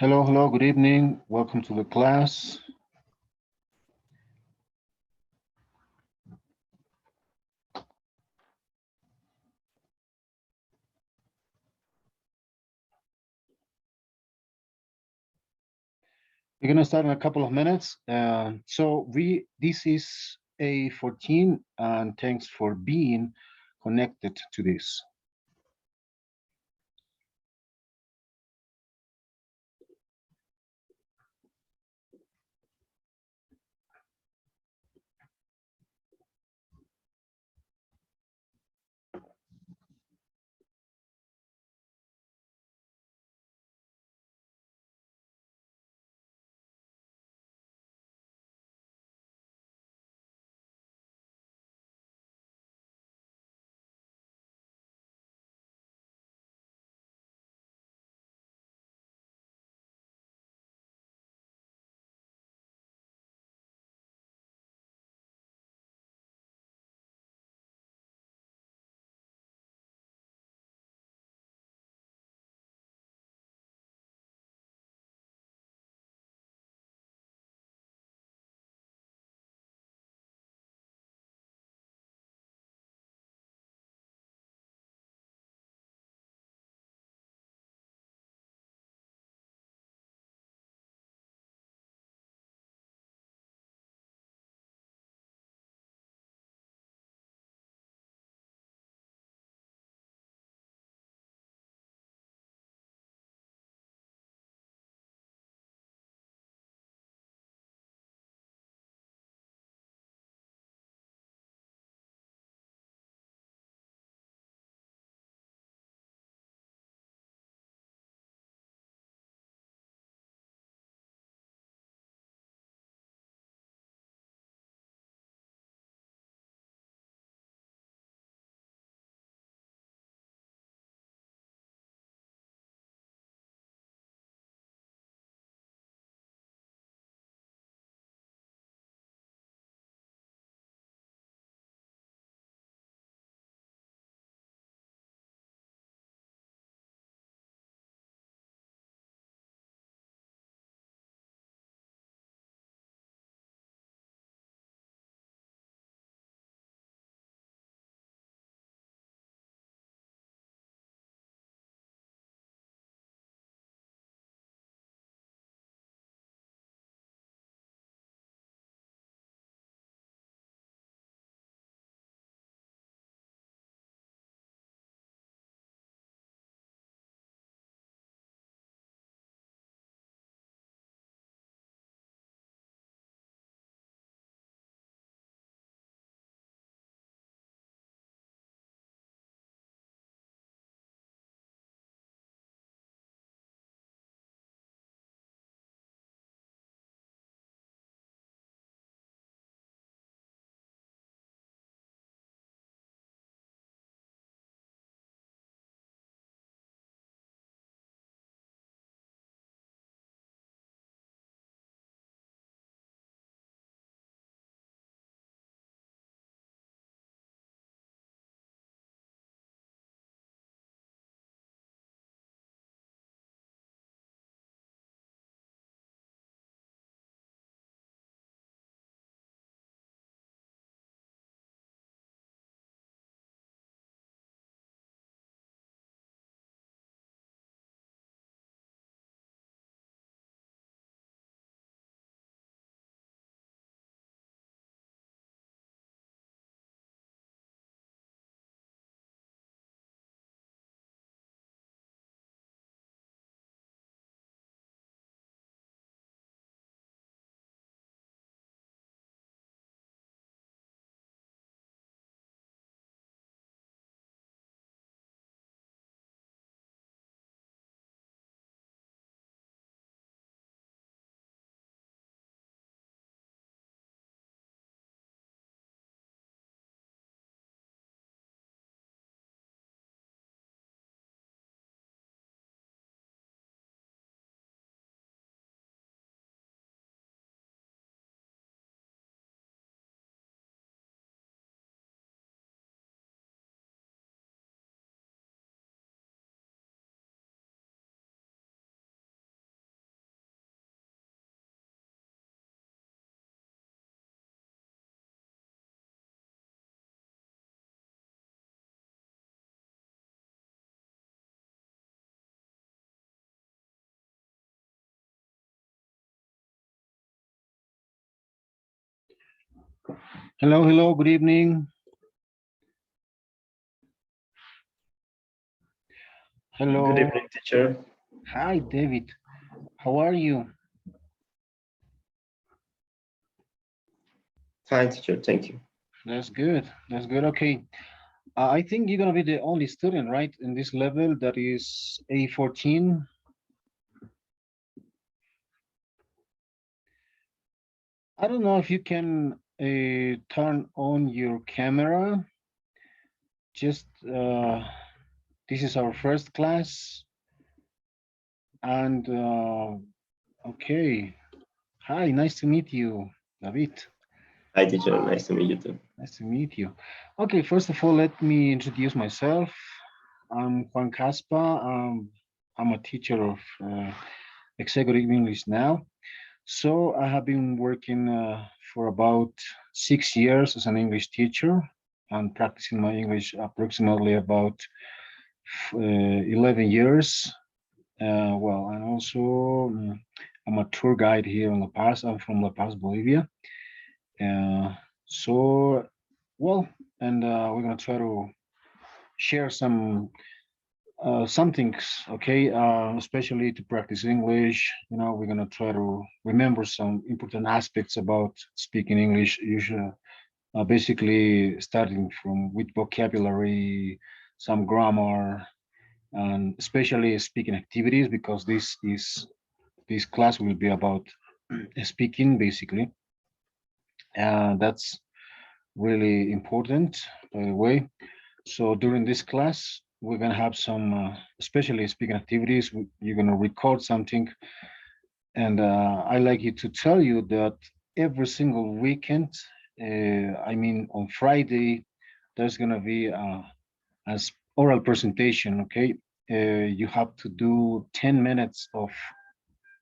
Hello, good evening. Welcome to the class. We're gonna start in a couple of minutes. This is A14, and thanks for being connected to this. Hello, hello, good evening. Good Hello. evening, teacher. Hi, David. How are you? Fine, teacher. Thank you. That's good. That's good. Okay. I think you're gonna be the only student, right, in this level that is A14. I don't know if you can turn on your camera. Just this is our first class, and okay. Hi, nice to meet you, David. Hi, teacher. Nice to meet you too. Nice to meet you. Okay, first of all, let me introduce myself. I'm Juan Caspa. I'm a teacher of executive English now. So I have been working for about 6 years as an English teacher and practicing my English approximately about 11 years. Well, and also I'm a tour guide here in La Paz. I'm from La Paz, Bolivia. Uh, so, well, and we're gonna try to share some things, okay, especially to practice English. We're gonna try to remember some important aspects about speaking English. Usually, basically starting from with vocabulary, some grammar, and especially speaking activities, because this class will be about speaking basically, and that's really important, by the way. So during this class, we're gonna have some, especially speaking activities. You're gonna record something, and I like you to tell you that every single weekend, I mean on Friday, there's gonna be as oral presentation. Okay, you have to do 10 minutes of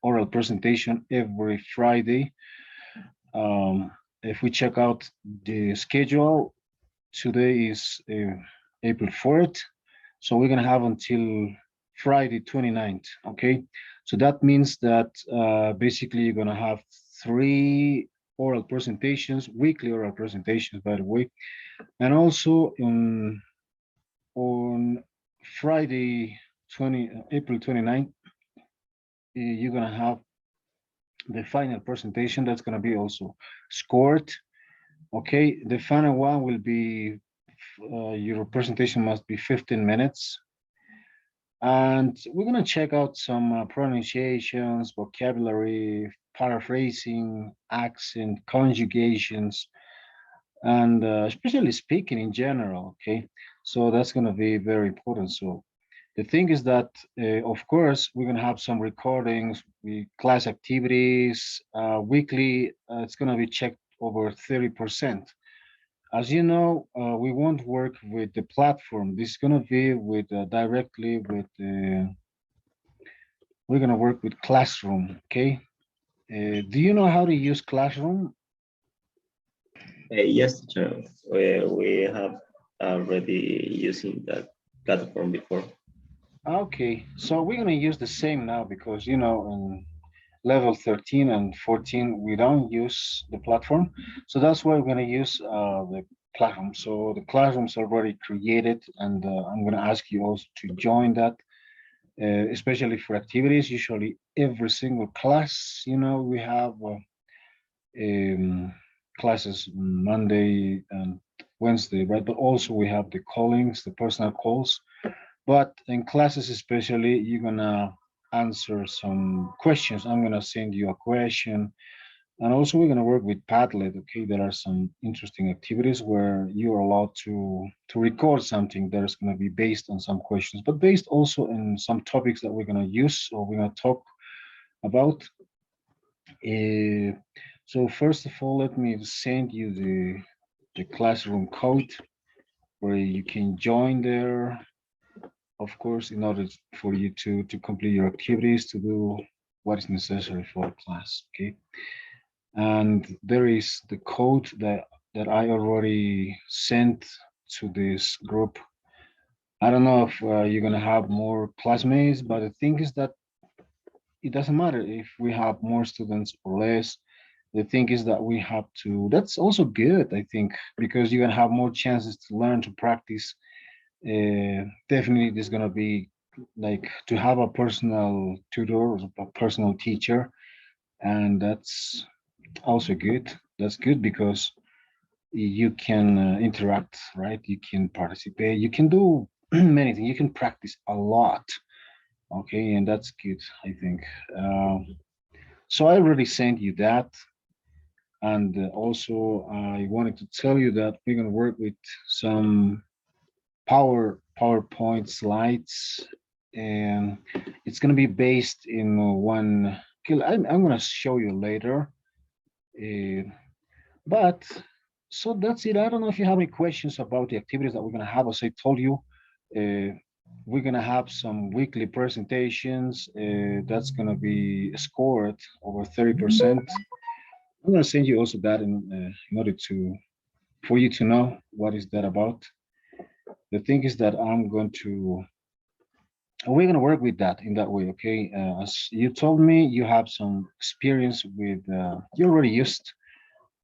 oral presentation every Friday. If we check out the schedule, today is April 4th. So we're going to have until Friday 29th. Okay. So that means that basically you're going to have three oral presentations, weekly oral presentations, by the way. And also on Friday 20, April 29th, you're going to have the final presentation that's going to be also scored. Okay. The final one will be your presentation must be 15 minutes. And we're going to check out some pronunciations, vocabulary, paraphrasing, accent, conjugations, and especially speaking in general. Okay. So that's going to be very important. So the thing is that, of course, we're going to have some recordings, class activities, weekly. It's going to be checked over 30%. As you know, we won't work with the platform. This is going to be with directly with the. We're going to work with Classroom. Okay. Do you know how to use Classroom? Yes, teacher. We have already using that platform before. Okay. So we're going to use the same now because in level 13 and 14 we don't use the platform. So that's why we're going to use the platform. So the classroom's already created, and I'm going to ask you also to join that, especially for activities. Usually, every single class, we have classes Monday and Wednesday, right? But also we have the callings, the personal calls. But in classes, especially, you're gonna answer some questions. I'm gonna send you a question, and also we're gonna work with Padlet. Okay, there are some interesting activities where you are allowed to record something that is gonna be based on some questions, but based also in some topics that we're gonna use or we're gonna talk about. Uh, so first of all, let me send you the classroom code where you can join there, of course, in order for you to complete your activities, to do what is necessary for the class. Okay, and there is the code that I already sent to this group. I don't know if you're gonna have more classmates, but the thing is that it doesn't matter if we have more students or less. The thing is that we have to, that's also good, I think, because you're gonna have more chances to learn, to practice. Definitely there's gonna be like to have a personal tutor, a personal teacher, and that's also good. That's good because you can interact, right? You can participate, you can do many things, you can practice a lot. Okay, and that's good, I think. So I already sent you that. And also, I wanted to tell you that we're going to work with some PowerPoint slides, and it's going to be based in one. Okay, I'm going to show you later. Uh, but so that's it. I don't know if you have any questions about the activities that we're going to have. As I told you, uh, we're going to have some weekly presentations. That's going to be scored over 30%. I'm going to send you also that in order to for you to know what is that about. The thing is that we're going to work with that in that way. Okay, as you told me, you have some experience with you already used,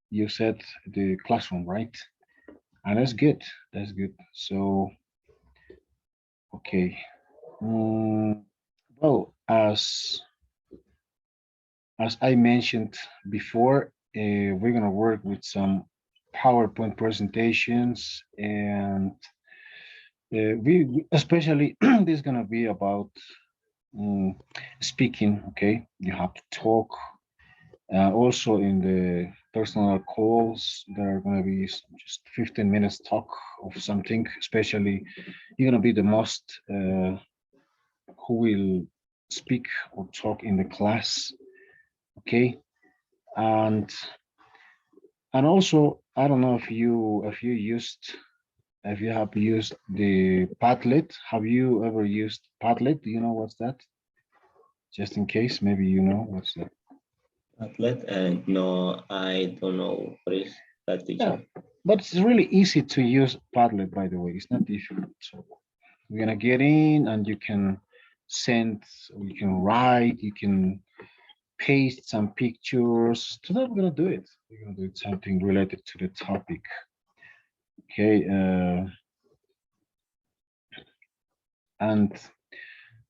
you said, the classroom, right? And that's good, that's good. So okay. Well, as I mentioned before, we're going to work with some PowerPoint presentations, and especially this is going to be about mm, speaking. Okay, you have to talk. Also, in the personal calls, there are going to be just 15 minutes talk of something. Especially, you're going to be the most who will speak or talk in the class. Okay, and also, I don't know if you have used the Padlet. Have you ever used Padlet? Do you know what's that? Just in case, maybe you know what's that. Athlete, and no, I don't know what is that Yeah, teacher. but it's really easy to use Padlet, by the way. It's not difficult. So you're gonna get in and you can send, you can write, you can paste some pictures. Today we're gonna do it. We're gonna do something related to the topic. Okay, and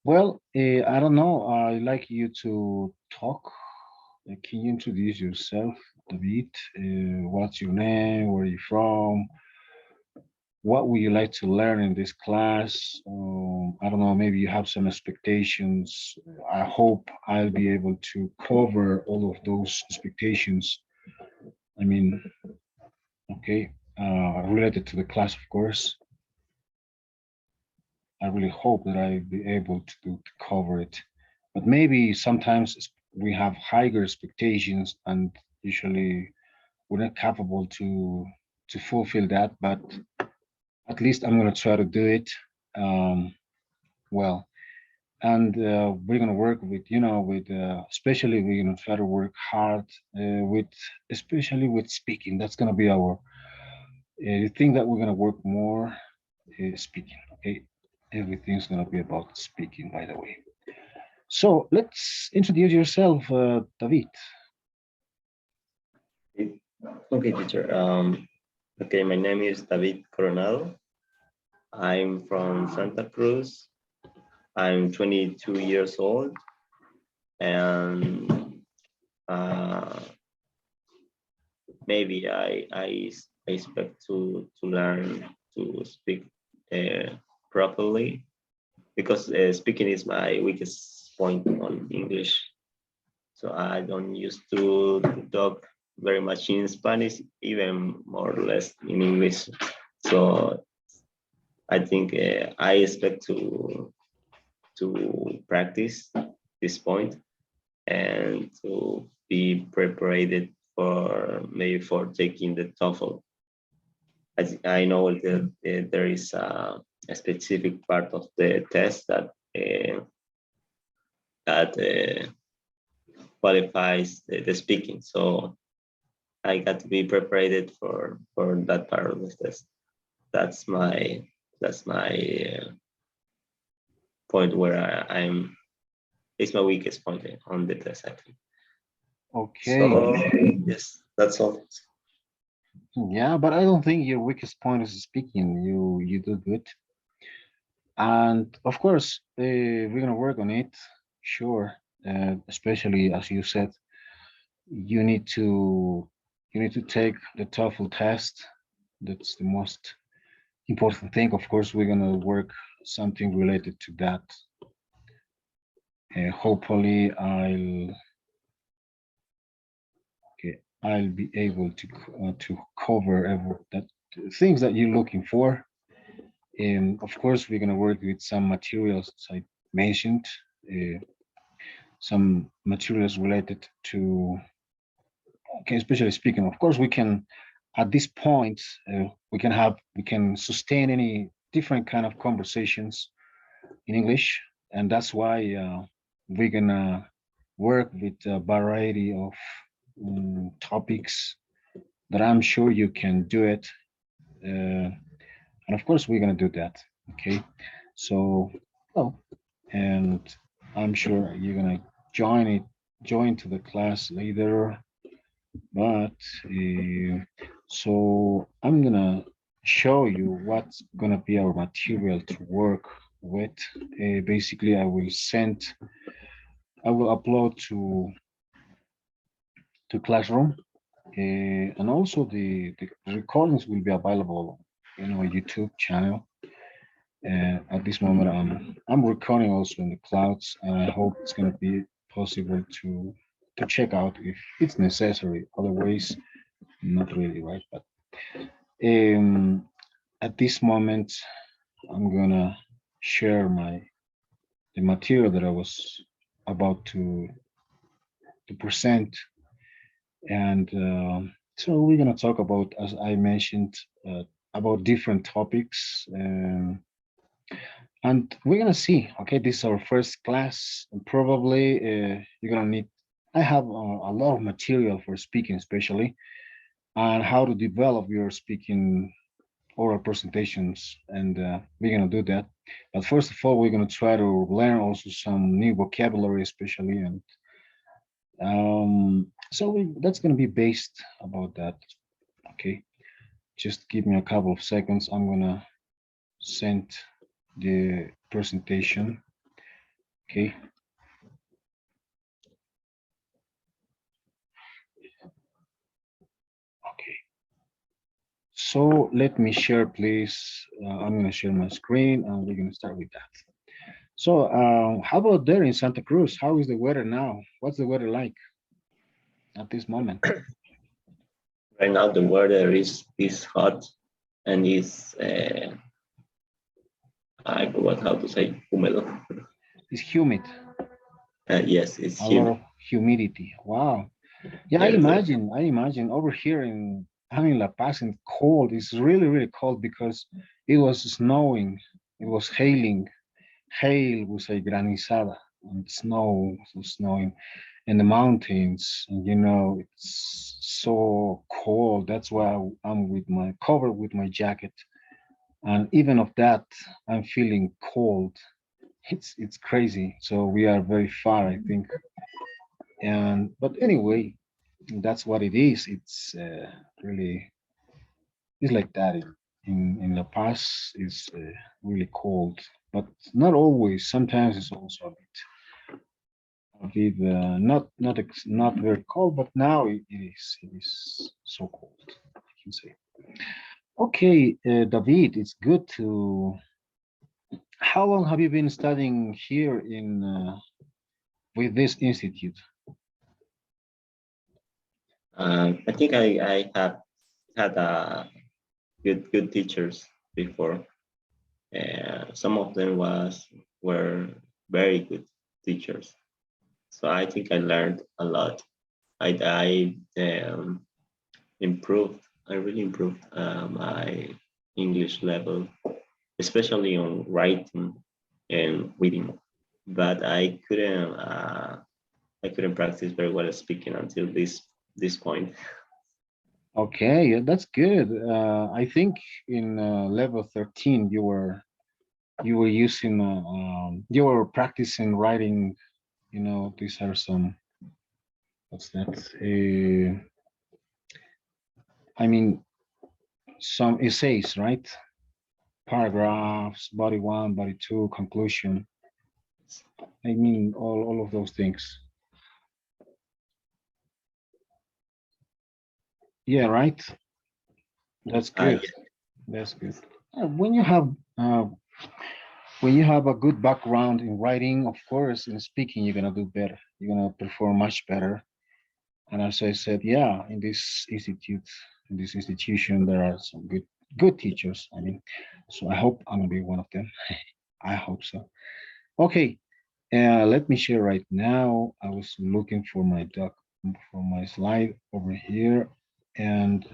well, I don't know. I like you to talk. Can you introduce yourself, David? What's your name? Where are you from? What would you like to learn in this class? I don't know, maybe you have some expectations. I hope I'll be able to cover all of those expectations. I mean, okay, related to the class, of course. I really hope that I'll be able to cover it. But maybe sometimes we have higher expectations, and usually we're not capable to fulfill that. But at least I'm gonna try to do it. Well, and we're gonna work with with especially we're gonna try to work hard with especially with speaking. That's gonna be our thing that we're gonna work more speaking. Okay, everything's gonna be about speaking. By the way, so let's introduce yourself, David. Okay, teacher. Okay, my name is David Coronado. I'm from Santa Cruz. I'm 22 years old, and uh, maybe I expect to learn to speak properly because speaking is my weakest point on English. So I don't used to talk very much in Spanish, even more or less in English. So I think I expect to practice this point and to be prepared for maybe for taking the TOEFL. I know that there is a specific part of the test that qualifies the speaking. So I got to be prepared for that part of the test. That's my that's my point where I'm. It's my weakest point on the test, I think. Okay. So yes, that's all. Yeah, but I don't think your weakest point is speaking. You do good, and of course, we're gonna work on it. Sure, especially as you said, you need to you need to take the TOEFL test. That's the most important thing. Of course, we're gonna work something related to that. Hopefully, okay, I'll be able to cover that things that you're looking for. And of course, we're gonna work with some materials as I mentioned, uh, some materials related to, okay, especially speaking. Of course, we can at this point we can sustain any different kind of conversations in English, and that's why we're gonna work with a variety of topics that I'm sure you can do it. And of course, we're gonna do that. Okay, so well, and I'm sure you're gonna join to the class later. But so I'm gonna show you what's gonna be our material to work with. Basically, I will upload to Classroom, and also the recordings will be available in our YouTube channel. At this moment, I'm recording also in the clouds, and I hope it's gonna be possible to check out if it's necessary. Otherwise, not really, right? But um, at this moment, I'm gonna share the material that I was about to present, and so we're gonna talk about, as I mentioned, about different topics. And we're gonna see. Okay, this is our first class, and probably you're gonna need. I have a lot of material for speaking, especially, and how to develop your speaking oral presentations, and we're gonna do that. But first of all, we're gonna try to learn also some new vocabulary, especially, and so that's gonna be based about that. Okay, just give me a couple of seconds. I'm gonna send the presentation. Okay. Okay. So let me share, please. I'm going to share my screen and we're going to start with that. So, how about there in Santa Cruz? How is the weather now? What's the weather like at this moment? Right now, the weather is hot and is I forgot how to say húmedo. It's humid, Yes, it's a lot of humid. humidity. Wow. Yeah, I Yes, imagine. I imagine over here in La Paz and cold. It's really, really cold because it was snowing. It was hailing. Hail was a granizada and snow was snowing in the mountains. And it's so cold. That's why I'm with my covered with my jacket. And even of that, I'm feeling cold. It's crazy. So we are very far, I think. And but anyway, that's what it is. It's really it's like that in La Paz. It's really cold, but not always. Sometimes it's also a bit not very cold, but now it is so cold. I can say. Okay, David, it's good to. How long have you been studying here in with this institute? I think I have had good teachers before. Some of them were very good teachers. So I think I learned a lot. I improved. I really improved my English level, especially on writing and reading. But I couldn't practice very well speaking until this point. Okay, yeah, that's good. I think in level 13 you were using you were practicing writing. These are some what's that? I mean, some essays, right? Paragraphs, body one, body two, conclusion. I mean, all of those things. Yeah, right. That's good. Yeah. That's good. When you have a good background in writing, of course, in speaking, you're gonna do better. You're gonna perform much better. And as I said, yeah, in this institution, there are some good teachers. I mean, so I hope I'm gonna be one of them. I hope so. Okay, let me share right now. I was looking for my for my slide over here, and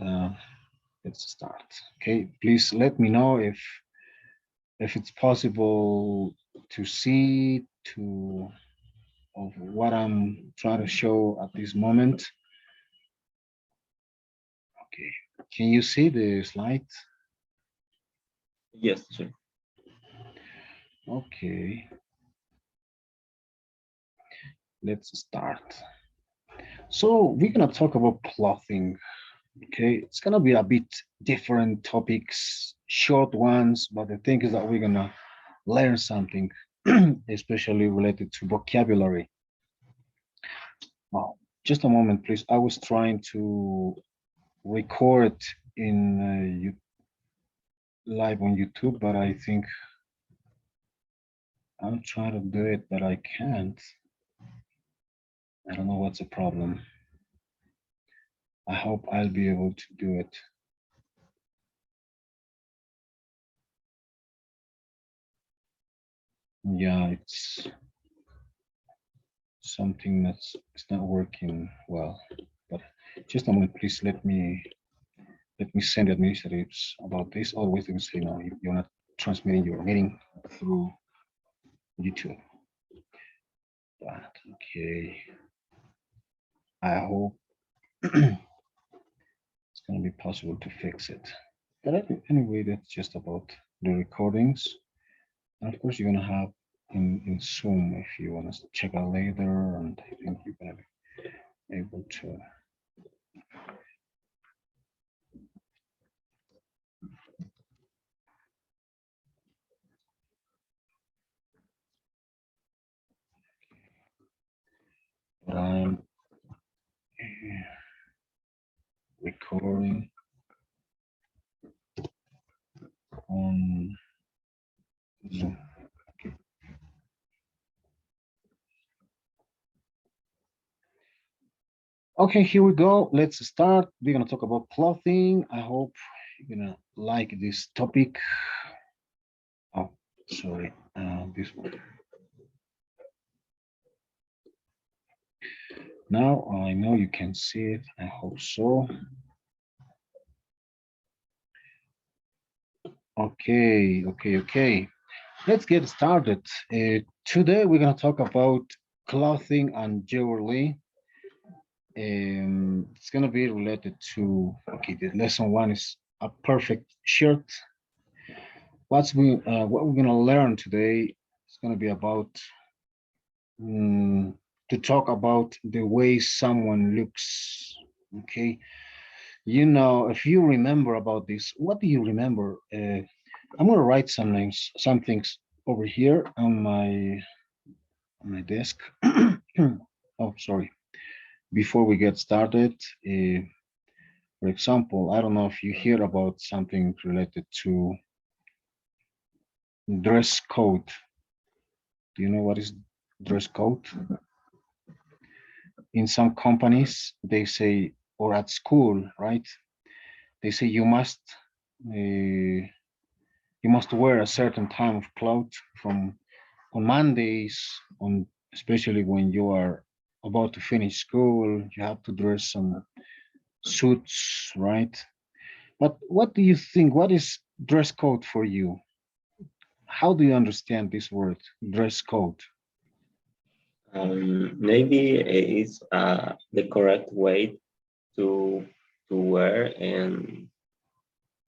let's start. Okay, please let me know if it's possible to see to of what I'm trying to show at this moment. Okay, can you see the slide? Yes, sure. Okay, let's start. So we're gonna talk about clothing. Okay, it's gonna be a bit different topics, short ones, but the thing is that we're gonna learn something, especially related to vocabulary. Wow, just a moment, please. I was trying to record in live on YouTube, but I think I'm trying to do it, but I can't. I don't know what's the problem. I hope I'll be able to do it. Yeah, it's something that's it's not working well. But just a moment, please let me send administratives about this. Always they will say no, you're not transmitting your meeting through YouTube. But okay, I hope it's gonna be possible to fix it. But anyway, that's just about the recordings. And of course, you're gonna have in Zoom if you want to check out later, and I think you're gonna be able to. But I'm recording on Zoom. Okay. Okay, here we go. Let's start. We're gonna talk about clothing. I hope you're gonna like this topic. Oh, sorry, this one. Now I know you can see it. I hope so. Okay. Let's get started. Today we're gonna talk about clothing and jewelry. It's gonna be related to the lesson one is a perfect shirt. What we're gonna learn today is gonna be about mm, to talk about the way someone looks. Okay, you know, if you remember about this, what do you remember? I'm gonna write some things over here on my desk. Oh, sorry. Before we get started, for example, I don't know if you hear about something related to dress code. Do you know what is dress code? In some companies, they say, or at school, right? They say you must wear a certain time of clothes from on Mondays, on especially when you are about to finish school, you have to dress some suits, right? But what do you think? What is dress code for you? How do you understand this word, dress code? Maybe it's the correct way to wear and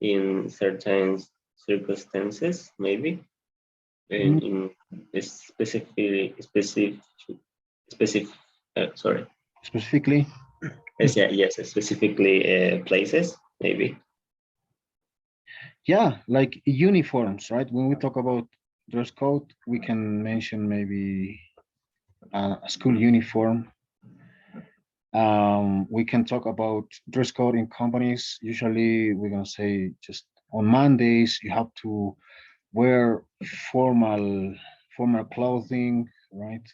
in certain circumstances, maybe Mm, in specific specific sorry. specifically. Yes, yeah, yes, specifically places, maybe. Yeah, like uniforms, right? When we talk about dress code, we can mention maybe a school uniform. We can talk about dress code in companies. Usually, we're gonna say just on Mondays you have to wear formal clothing, right?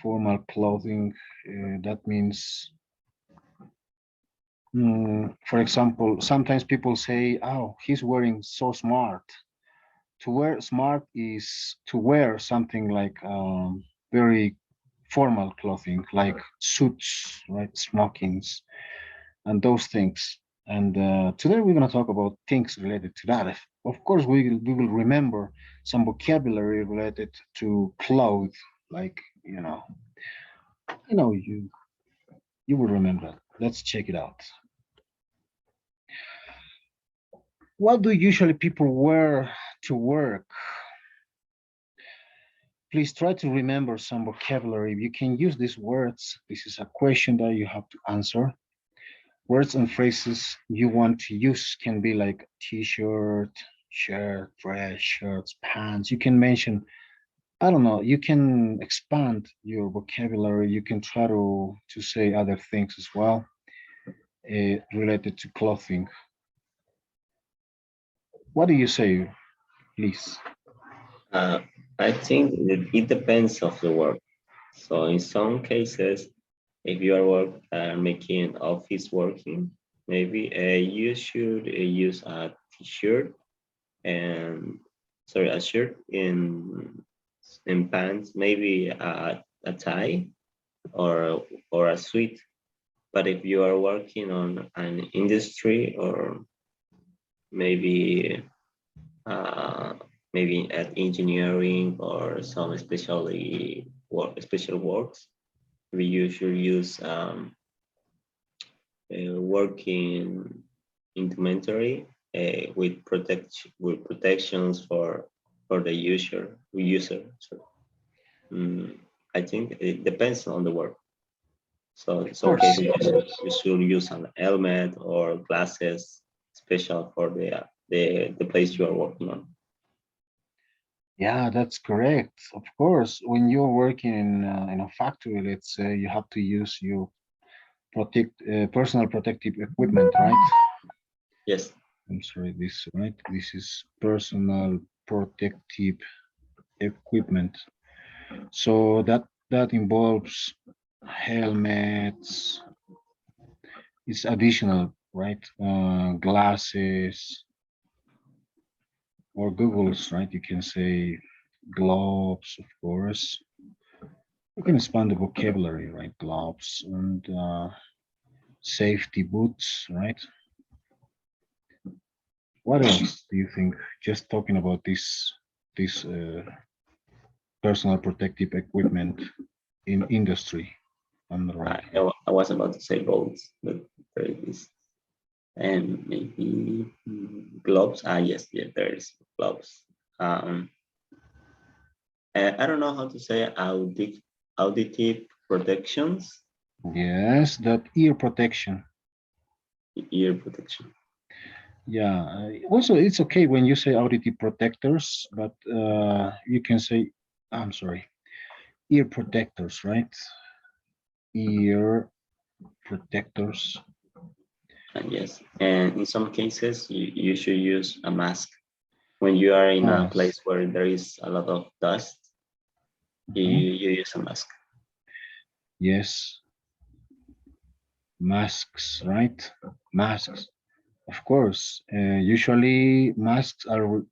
Formal clothing. That means, for example, sometimes people say, "Oh, he's wearing so smart." To wear smart is to wear something like very formal clothing, like suits, right? Smokings, and those things. And today we're going to talk about things related to that. Of course, we will remember some vocabulary related to clothes, like you will remember that. Let's check it out. What do usually people wear to work? Please try to remember some vocabulary. You can use these words. This is a question that you have to answer. Words and phrases you want to use can be like t-shirt, shirt, dress, shirts, pants. You can mention, I don't know, you can expand your vocabulary. You can try to say other things as well related to clothing. What do you say, please? Uh, I think it depends of the work. So in some cases, if you are making office working, maybe you should use a t-shirt and sorry, a shirt in pants, maybe a tie or a suit. But if you are working on an industry or maybe uh, maybe at engineering or some special works, we usually use working inventory with protections for the user. So, I think it depends on the work. So in Of some course. cases you should use an helmet or glasses special for the place you are working on. Yeah, that's correct. Of course, when you're working in a factory, let's say you have to use your personal protective equipment, right? Yes. I'm sorry, this right. This is personal protective equipment. So that involves helmets. It's additional, right? Glasses or goggles, right? You can say gloves, of course. You can expand the vocabulary, right? Gloves and safety boots, right? What else do you think? Just talking about this personal protective equipment in industry. I'm not right. I was about to say bolts, but there is and maybe gloves. Yes, yeah, there is gloves. Um, I don't know how to say auditive protections, Yes, that ear protection. ear protection. Yeah. Also, it's okay when you say auditive protectors, but you can say, I'm sorry, ear protectors, right? Ear protectors. And yes, and in some cases you should use a mask when you are in a Yes. place where there is a lot of dust. Mhm. You use a mask. Yes. Masks, right? Masks. Of course. Usually, masks are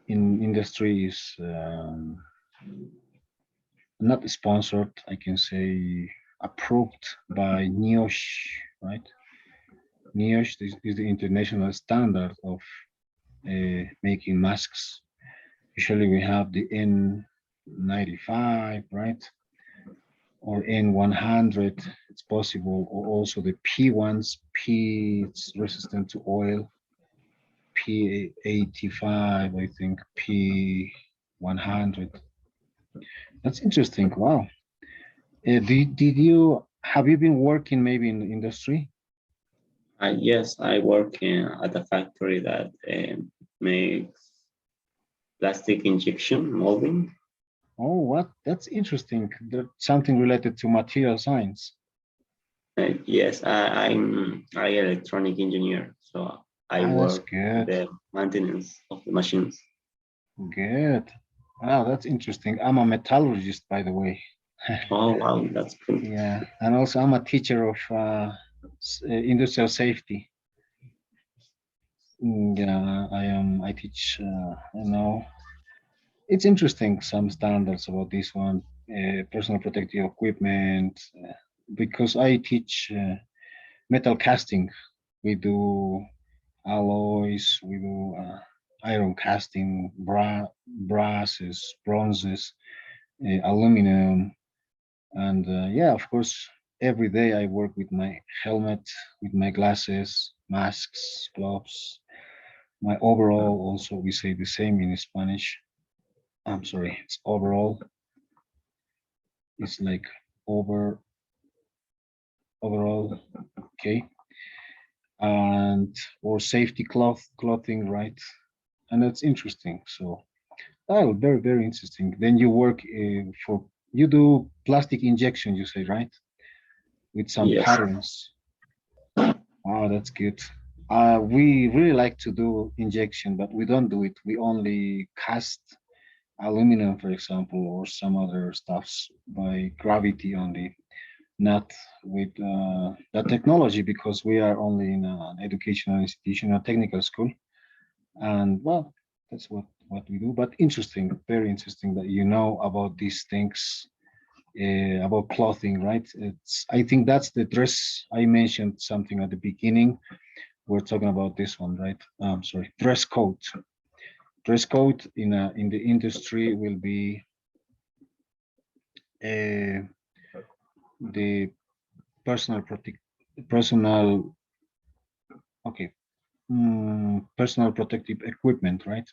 in industries not sponsored. I can say approved by NIOSH, right? NIOSH is the international standard of making masks. Usually, we have the N95, right? Or N100, it's possible, or also the P1s. P, it's resistant to oil. P85, I think, P100. That's interesting. Wow. Have you been working maybe in the industry? Yes, I work at a factory that makes plastic injection molding. Oh, what? That's interesting. That's something related to material science. Yes, I electronic engineer, so I Ah, that's work good. the maintenance of the machines. Good. Wow, that's interesting. I'm a metallurgist, by the way. Oh wow, that's cool. Yeah, and also I'm a teacher of industrial safety. Yeah, I am. I teach. It's interesting some standards about this one, personal protective equipment, because I teach metal casting. We do alloys, we do iron casting, brasses, bronzes, aluminum, and yeah, of course, every day I work with my helmet, with my glasses, masks, gloves, my overall. Also, we say the same in Spanish. I'm sorry, it's overall. It's like over overall, okay, and or safety clothing, right? And that's interesting. So, oh, very very interesting. Then you work for you do plastic injection, you say, right? With some Yes, patterns. Oh, that's good. We really like to do injection, but we don't do it. We only cast aluminum, for example, or some other stuffs by gravity only, not with the technology, because we are only in an educational institution, a technical school. And well, that's what we do. But interesting, very interesting that you know about these things about clothing, right? It's I think that's the dress. I mentioned something at the beginning. We're talking about this one, right? Sorry, dress code. Dress code in the industry will be uh, the personal protect personal okay personal protective equipment, right?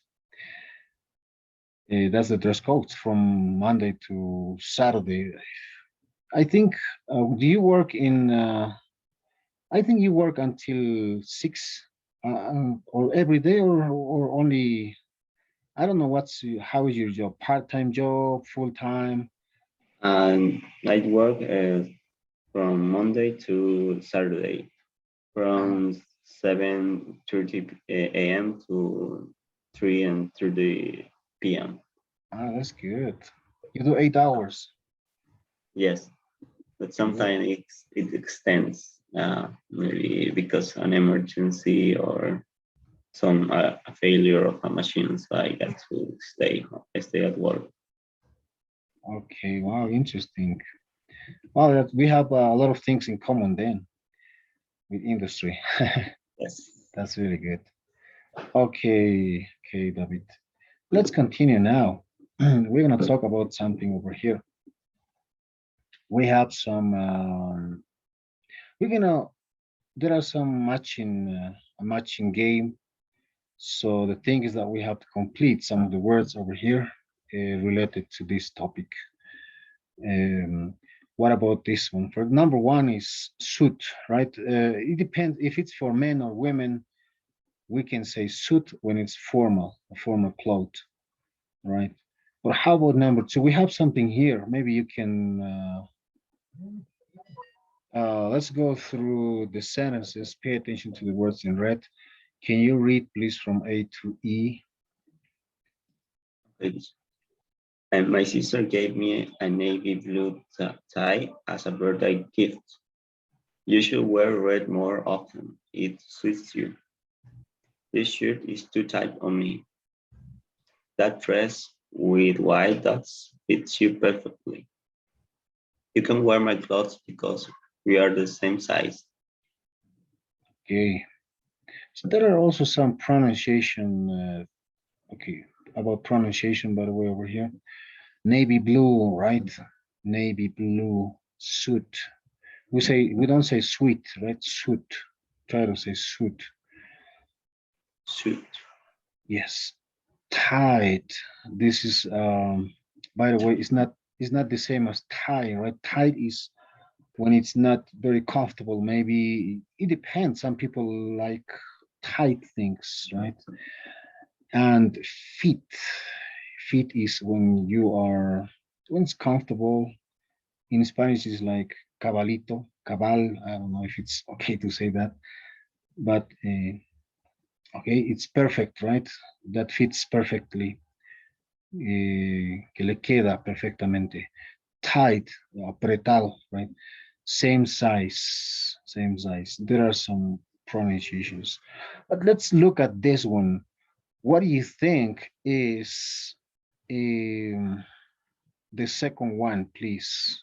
That's the dress code from Monday to Saturday. I think. Do you work in? I think you work until 6, or every day, or only. I don't know how is your job? Part-time job, full-time? and I work from Monday to Saturday, Ah, from 7:30 a.m. to 3:30 p.m. that's good. You do 8 hours. Yes, but Good. sometimes it extends, maybe because an emergency or some a failure of a machine, so I got to stay at work. Okay. Wow. Interesting. Wow. We have a lot of things in common then with industry. Yes. That's really good. Okay. Okay, David. Let's continue now. We're gonna talk about something over here. We have some. We're gonna. There are some a matching game. So the thing is that we have to complete some of the words over here related to this topic. Um, what about this one? For number one is suit, right? It depends if it's for men or women. We can say suit when it's formal, a formal cloth, right? But how about number two? We have something here. Maybe you can. Let's go through the sentences. Pay attention to the words in red. Can you read, please, from A to E? And my sister gave me a navy blue tie as a birthday gift. You should wear red more often. It suits you. This shirt is too tight on me. That dress with white dots fits you perfectly. You can wear my clothes because we are the same size. Okay. So there are also some pronunciation. Okay, about pronunciation, by the way, over here. Navy blue, right? Navy blue suit. We don't say sweet, right? Suit. Try to say suit. Suit. Yes. Tight. This is by the way, it's not is not the same as tight, right? Tight is when it's not very comfortable. Maybe it depends. Some people like tight things, right? And fit, fit is when you are when it's comfortable. In Spanish, is like cabalito, cabal. I don't know if it's okay to say that, but okay, it's perfect, right? That fits perfectly, que le queda perfectamente. Tight, apretado, right? Same size, same size. There are some pronunciations, but let's look at this one. What do you think is um, the second one, please?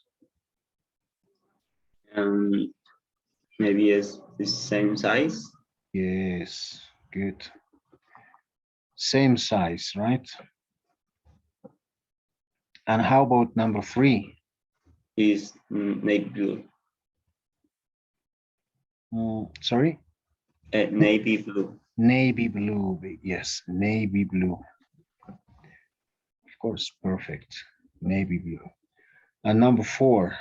Um, maybe it's the same size. Yes, good. Same size, right? And how about number three? Is navy blue. Sorry? Navy blue. Navy blue. Yes, navy blue. Of course, perfect. Navy blue. And number four,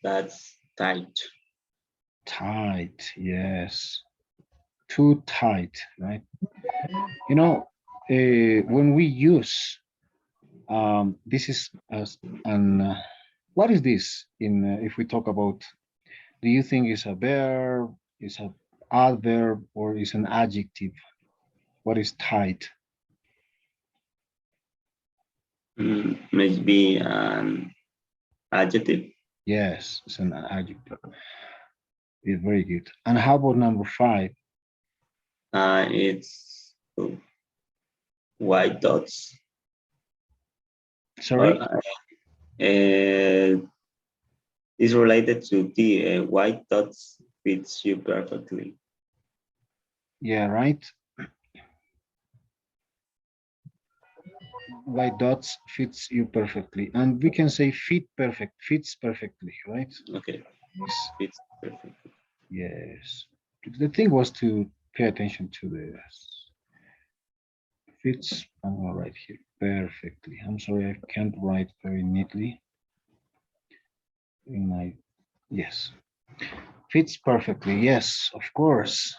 That's tight. tight. Yes, too tight, right? You know, when we use this is as an what is this in if we talk about? Do you think it's a verb, is a adverb, or is an adjective? What is tight? Maybe an adjective. Yes, it's an adjective. It's very good. And how about number five? It's white dots. Or Sorry? is related to the white dots fits you perfectly. Yeah, right. White dots fits you perfectly. And we can say fit perfect, fits perfectly, right? Okay, Yes. fits perfectly. Yes. The thing was to pay attention to the fits. I'm gonna write here perfectly. I'm sorry, I can't write very neatly in my, yes. Fits perfectly. Yes, of course.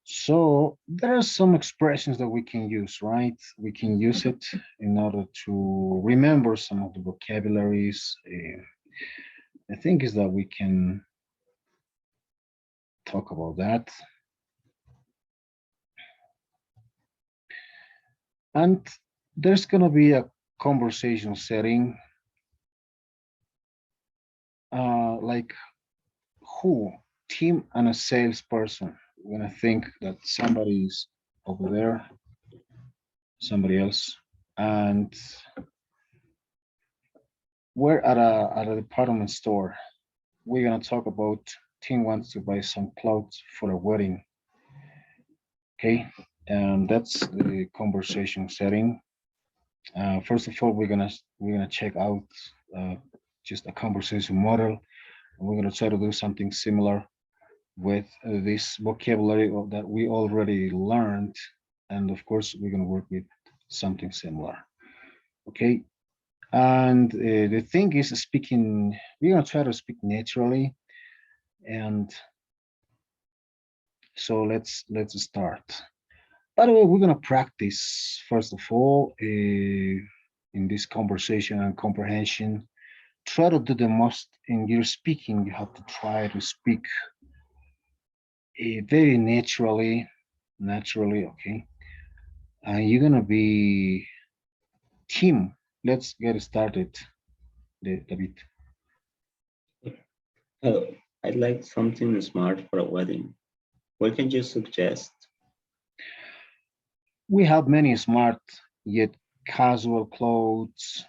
So there are some expressions that we can use, right? We can use it in order to remember some of the vocabularies. The thing is that we can talk about that. And there's going to be a conversation setting, like who, team and a salesperson. We're going to think that somebody is over there, somebody else, and we're at a department store. We're gonna talk about team wants to buy some clothes for a wedding. Okay, and that's the conversation setting. First of all, we're gonna check out uh, just a conversation model. And we're gonna try to do something similar with this vocabulary that we already learned, and of course, we're gonna work with something similar. Okay, and the thing is speaking. We're gonna try to speak naturally, and so let's start. By the way, we're gonna practice first of all in this conversation and comprehension. Try to do the most in your speaking. You have to try to speak very naturally. Okay, and you're gonna be team. Let's get started, David. Oh, I'd like something smart for a wedding. What can you suggest? We have many smart yet casual clothes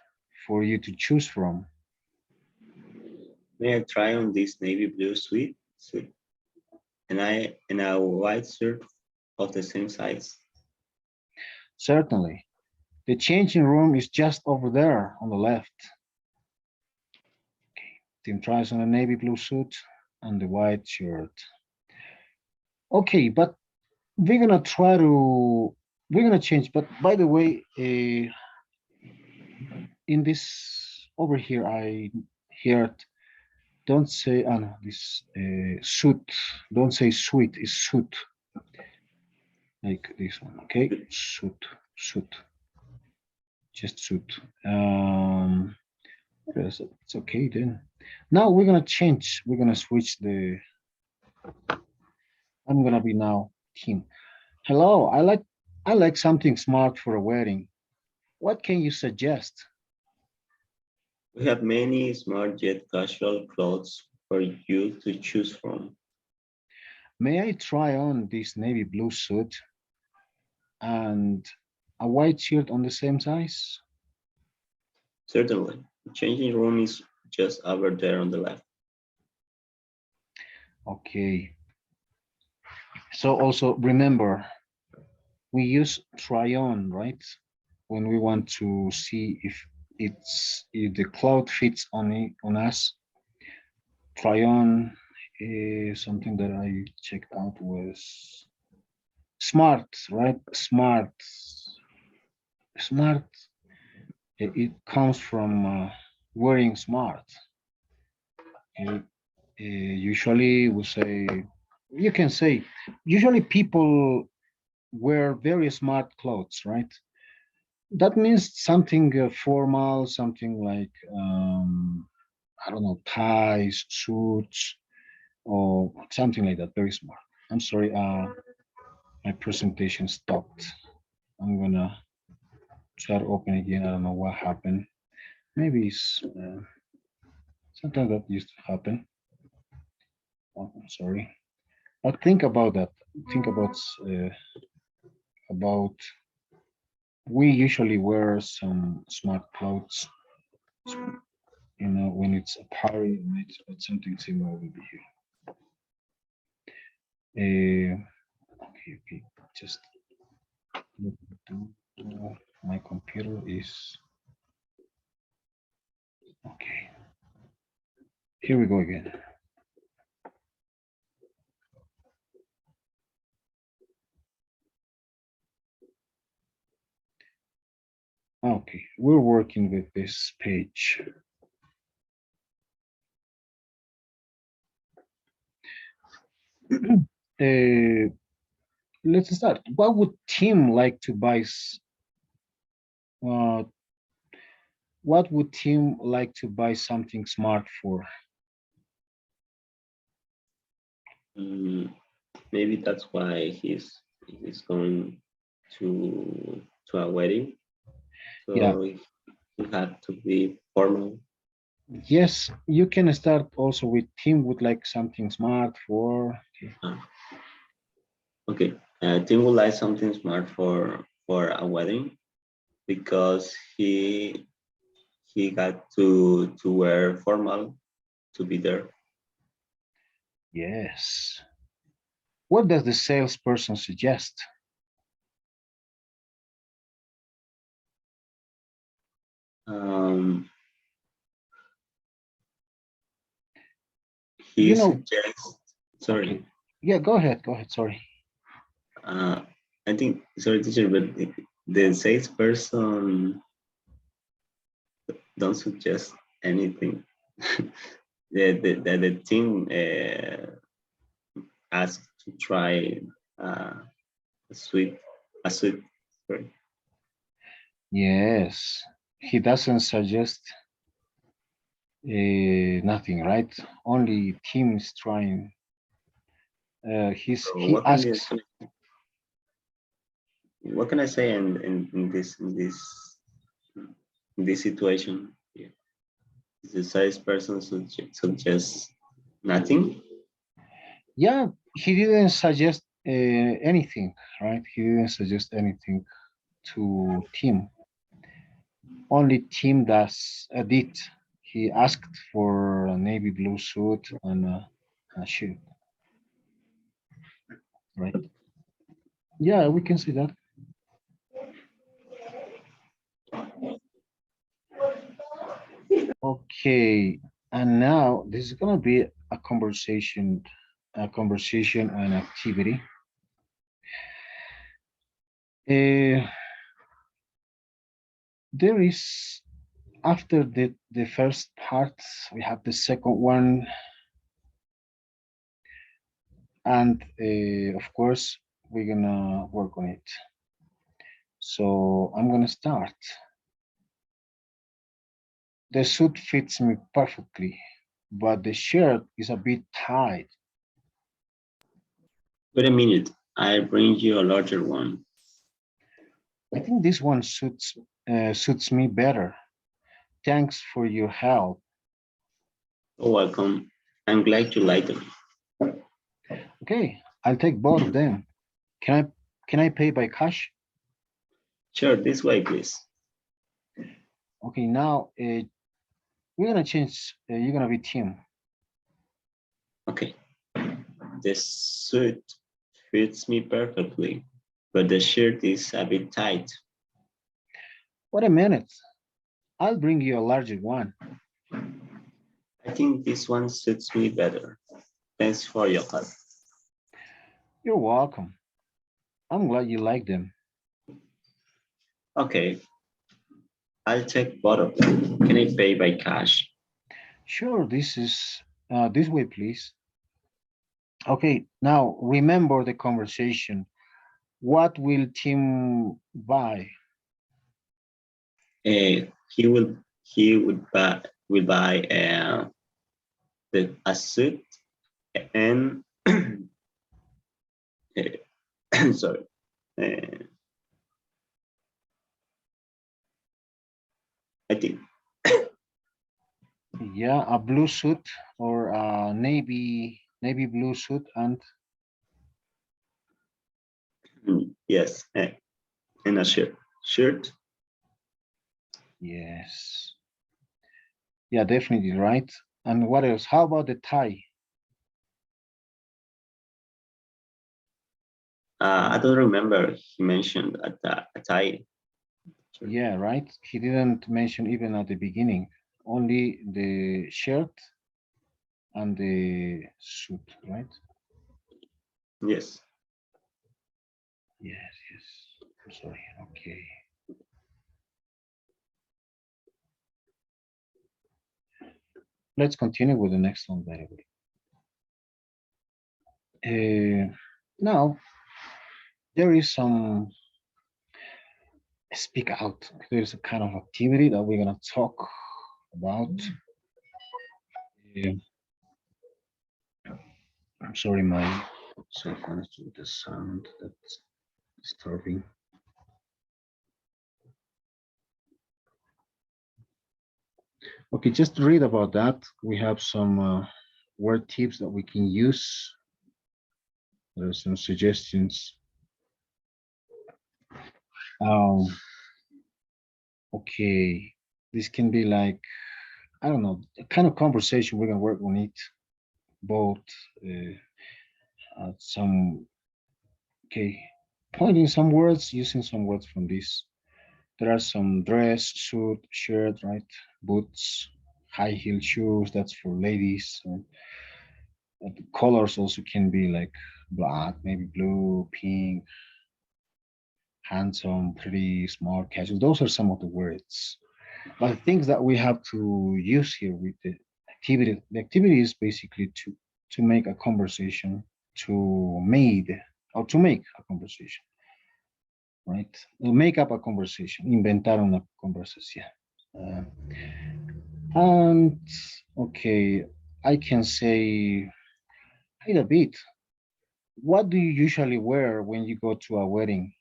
for you to choose from. May I try on this navy blue suit and a white shirt of the same size? Certainly, the changing room is just over there on the left. Tim tries on a navy blue suit and the white shirt. Okay, but we're gonna try to we're gonna change. But by the way, in this over here, I heard don't say no, this suit. Don't say sweet. It's suit like this one. Okay, suit, suit, just suit. Yes, it's okay then. Now we're gonna change. We're gonna switch the. I'm gonna be now Kim. Hello, I like something smart for a wedding. What can you suggest? We have many smart yet casual clothes for you to choose from. May I try on this navy blue suit and a white shirt on the same size? Certainly, the changing room is just over there on the left. Okay. So also remember, we use try on, right? When we want to see if the cloth fits on us. Try on is something that I checked out was smart, right? Smart. It comes from wearing smart. Okay? Usually we say, you can say, usually people wear very smart clothes, right? That means something formal, something like, I don't know, ties, suits, or something like that, very smart. I'm sorry, my presentation stopped. I'm gonna try to open again. I don't know what happened. Maybe it's sometimes that used to happen. Oh, I'm sorry. But think about that. Think about we usually wear some smart clothes, when it's a party, and it's something similar will be here. Okay, okay. Just let me my computer is okay. Here we go again. Okay, we're working with this page. uh, let's start. What would Tim like to buy? Uh, what would Tim like to buy something smart for? Mm, maybe that's why he's going to a wedding. Yeah, So he had to be formal. yes, you can start also with Tim would like something smart for. Okay. Uh, okay, Tim would like something smart for a wedding because he got to wear formal to be there. Yes. What does the salesperson suggest? Um, he You know, suggests. okay. Sorry, Yeah, go ahead. Go ahead. Sorry. uh, I think sorry, teacher, but the salesperson don't suggest anything. The team asked to try uh, a sweet a sweet. Sorry. Yes. He doesn't suggest nothing, right? Only Tim is trying. So He asks. what can I say in this situation? Yeah. The salesperson suggests nothing. Yeah, he didn't suggest anything, right? He didn't suggest anything to Tim. Only Tim did. He asked for a navy blue suit and a shirt, right? Yeah, we can see that. Okay, and now this is gonna be a conversation and activity. Uh, there is after the first part, we have the second one. And of course, we're gonna work on it. So I'm gonna start. The suit fits me perfectly, but the shirt is a bit tight. Wait a minute, I'll bring you a larger one. I think this one suits me better. Thanks for your help. Oh, welcome. I'm glad you like them. Okay, I'll take both of them. Can I pay by cash? Sure, this way, please. Okay, now we're gonna change. You're gonna be Tim. Okay. The suit fits me perfectly, but the shirt is a bit tight. Wait a minute. I'll bring you a larger one. I think this one suits me better. Thanks for your help. You're welcome. I'm glad you like them. Okay, I'll take both of them. Can I pay by cash? Sure, this is this way, please. Okay, now remember the conversation. What will Tim buy? He will buy a suit and sorry. Uh, I think Yeah, a blue suit or a navy blue suit, and yes, and a shirt. yes, yeah, definitely right. And what else? How about the tie? I don't remember he mentioned a tie. Sure. Yeah, right. He didn't mention even at the beginning. Only the shirt and the suit, right? Yes. Yes, yes. I'm sorry. Okay. Let's continue with the next one, by the way. Now, there is some speak out. There's a kind of activity that we're going to talk about. Uh, I'm sorry, my cell phone is with the sound that's disturbing. Okay, just to read about that, we have some word tips that we can use. There are some suggestions. Um, okay, this can be like, I don't know, a kind of conversation. We're gonna work on it both. Some okay, pointing some words, using some words from this. There are some dress, suit, shirt, right? Boots, high heel shoes. That's for ladies. The colors also can be like black, maybe blue, pink, handsome, pretty, smart, casual. Those are some of the words. But the things that we have to use here with the activity is basically to make a conversation, to made or to make a conversation, right? Make up a conversation, inventar una conversación. And okay, I can say, hey, a bit. What do you usually wear when you go to a wedding?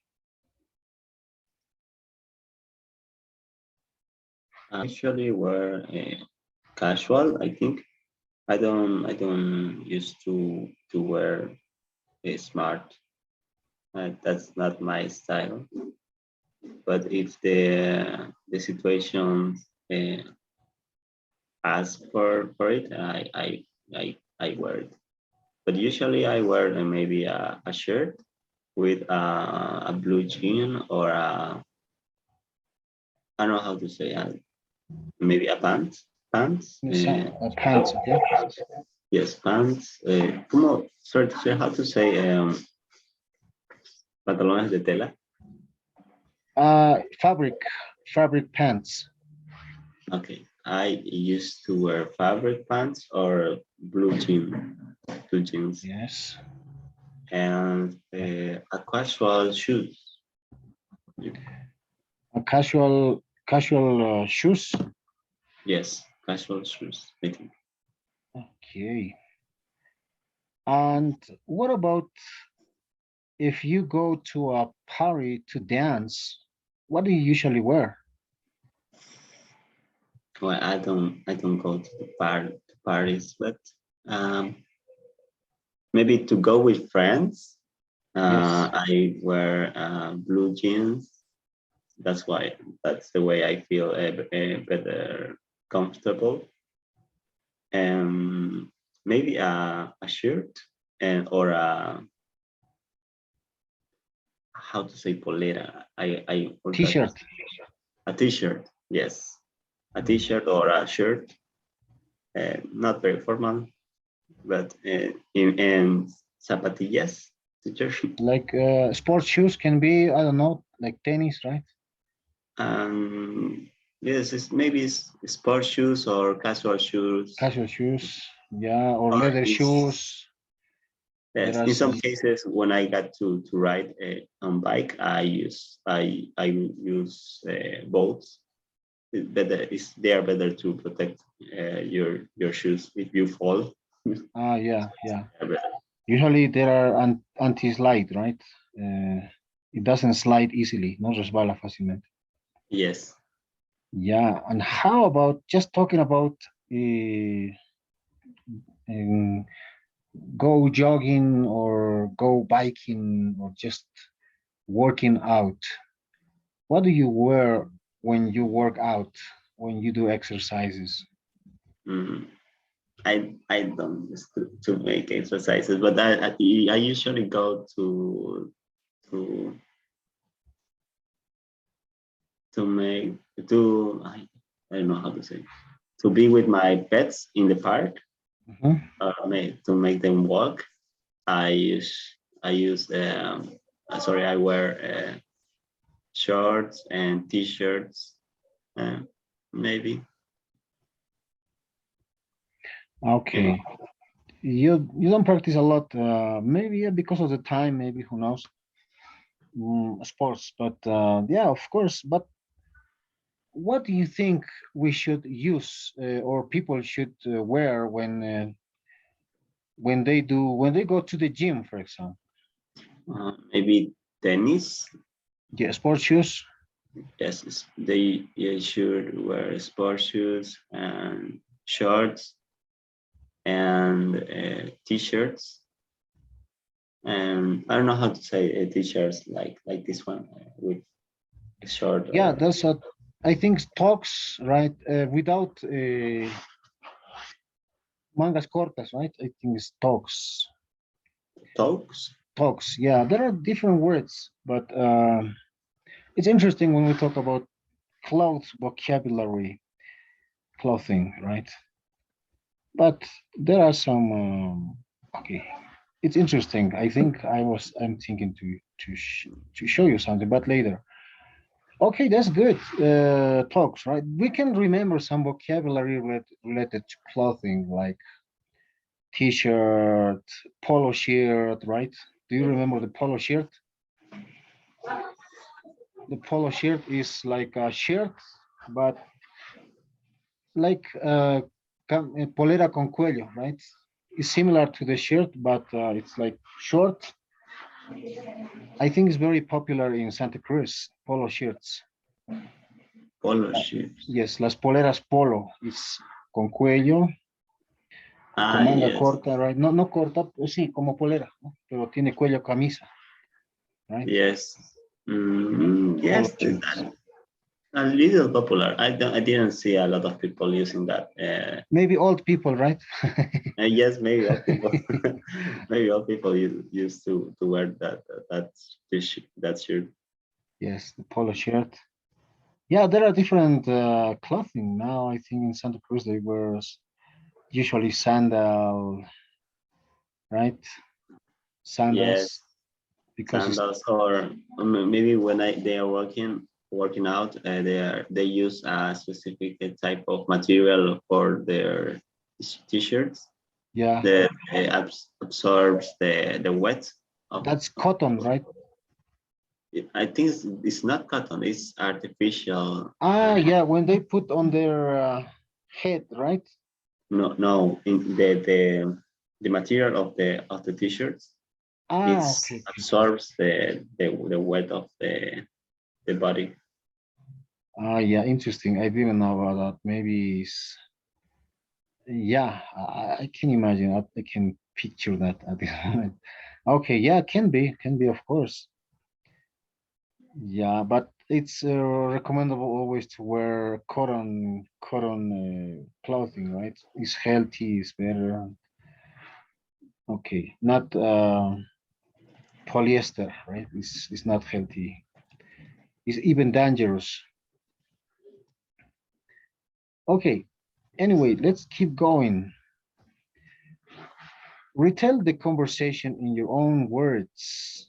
I usually wear casual. I think I don't used to wear a smart. That's not my style. But if the situation asks for it, I wear it. But usually I wear maybe a shirt with a blue jean or I don't know how to say maybe a pants. Pants, okay? Yes, pants. ¿Cómo, sorry to say, how to say pantalones de tela? Fabric pants. Okay, I used to wear fabric pants or blue jeans, Yes. and a casual shoes. A casual shoes. Yes, casual shoes. I think. Okay. And what about if you go to a party to dance? What do you usually wear? Well, I don't go to the parties, but um, maybe to go with friends. Yes. I wear blue jeans. That's why that's the way I feel better comfortable. And maybe a shirt and or how to say polera. I forgot this. T-shirt. A t-shirt. Yes, a t-shirt or a shirt. Not very formal, but in zapatillas. T-shirt. Like sports shoes can be, I don't know, like tennis, right? Yes, it's sports shoes or casual shoes. Casual shoes. Yeah, or Or leather shoes. There yes, are in some some. cases, when I got to ride on bike, I use both. They are better to protect your shoes if you fall. Ah, yeah, yeah. They're better. Usually there are anti-slide, right? It doesn't slide easily, no resbala fácilmente. Yes. Yeah, and how about just talking about um, go jogging or go biking or just working out? What do you wear when you work out, when you do exercises? Mm. I don't use to make exercises, but I usually go to to make to I don't know how to say, to be with my pets in the park, Mhm. to make them walk. I use sorry, I wear shorts and t-shirts, uh, maybe. And Okay. You don't practice a lot, maybe yeah, because of the time, maybe who knows, sports. But yeah, of course. But what do you think we should use or people should wear when they go to the gym, for example? maybe tennis. Yeah, sports shoes. Yes, they should wear sports shoes and shorts and t-shirts. And I don't know how to say t-shirts like this one with short Yeah, or that's a. I think talks right without mangas cortas, right? I think it's talks. toques. Talks. Yeah, there are different words, but it's interesting when we talk about clothes vocabulary, clothing, right? But there are some. Okay, it's interesting. I think I'm thinking to show you something, but later. Okay, that's good. Talks, right? We can remember some vocabulary related to clothing, like t-shirt, polo shirt, right? Do you remember the polo shirt? The polo shirt is like a shirt, but like polera con cuello, right? It's similar to the shirt, but it's like short. I think it's very popular in Santa Cruz, polo shirts. Polo shoes. Yes, las poleras polo is con cuello, con Ah, manga yes, corta, right? No, no corta, pues sí, como polera, ¿no? Pero tiene cuello camisa, right? yes, Polo yes. shirts. A little popular. I didn't see a lot of people using that. Maybe old people, right? Yes, maybe all people, maybe all people used to wear that shirt. Yes, the polo shirt. Yeah, there are different clothing now. I think in Santa Cruz they wear usually sandal, right? Yes, Sandals because it's sandals or maybe when they are walking working out, they use a specific type of material for their t-shirts Yeah, that absorbs the wet of. that's cotton, right? I think it's not cotton; it's artificial. Ah, yeah, when they put on their head, right? No, no, in the material of the t-shirts, Ah, it's okay, okay. absorbs the wet of the body. Ah, yeah, interesting. I didn't know about that. Maybe it's, yeah, I can imagine. I can picture that at this moment. Okay, yeah, can be, of course. Yeah, but it's recommendable always to wear cotton clothing, right? It's healthy, it's better. Okay, not polyester, right? It's not healthy. It's even dangerous. Okay, anyway, let's keep going. Retell the conversation in your own words.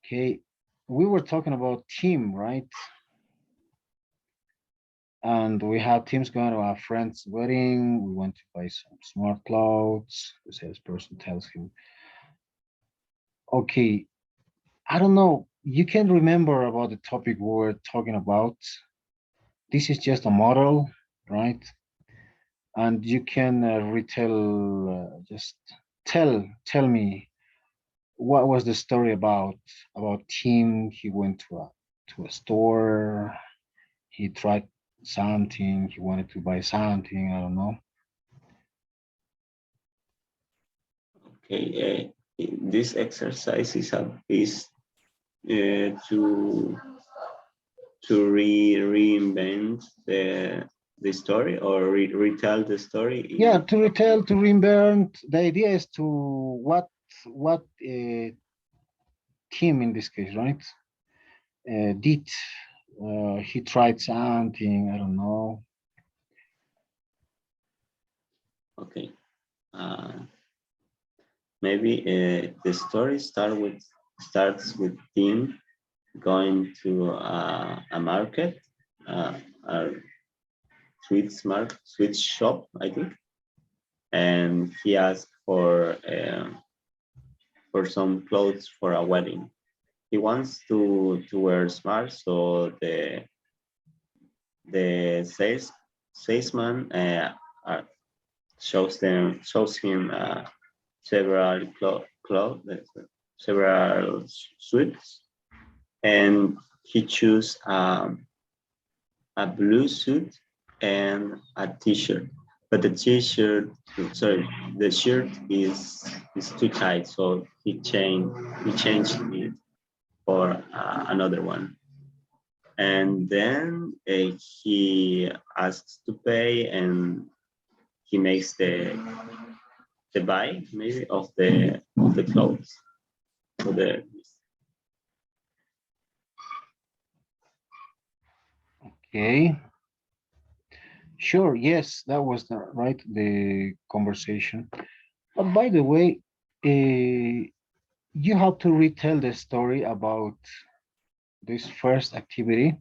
Okay, we were talking about team, right? And we have teams going to our friend's wedding. We want to buy some smart clothes. The salesperson tells him, okay, I don't know. You can remember about the topic we were talking about. This is just a model, right? And you can retell, just tell me what was the story about Tim. He went to a store. He tried something. He wanted to buy something. I don't know. Okay, this exercise is to reinvent the story or retell the story Yeah, in. to retell, to reinvent. The idea is to what Tim in this case, right? Did he tried something? I don't know. Okay, uh, maybe the story starts with Tim going to a market, a sweet shop, I think, and he asked for some clothes for a wedding. He wants to wear smart, so the salesman shows him several clothes, several suits, and he choose a blue suit and a t-shirt. But the t-shirt, sorry, the shirt is too tight, so he changed it for another one. And then he asks to pay, and he makes the buy maybe of the clothes. So the Okay, sure. Yes, that was the right the conversation. But by the way, you have to retell the story about this first activity,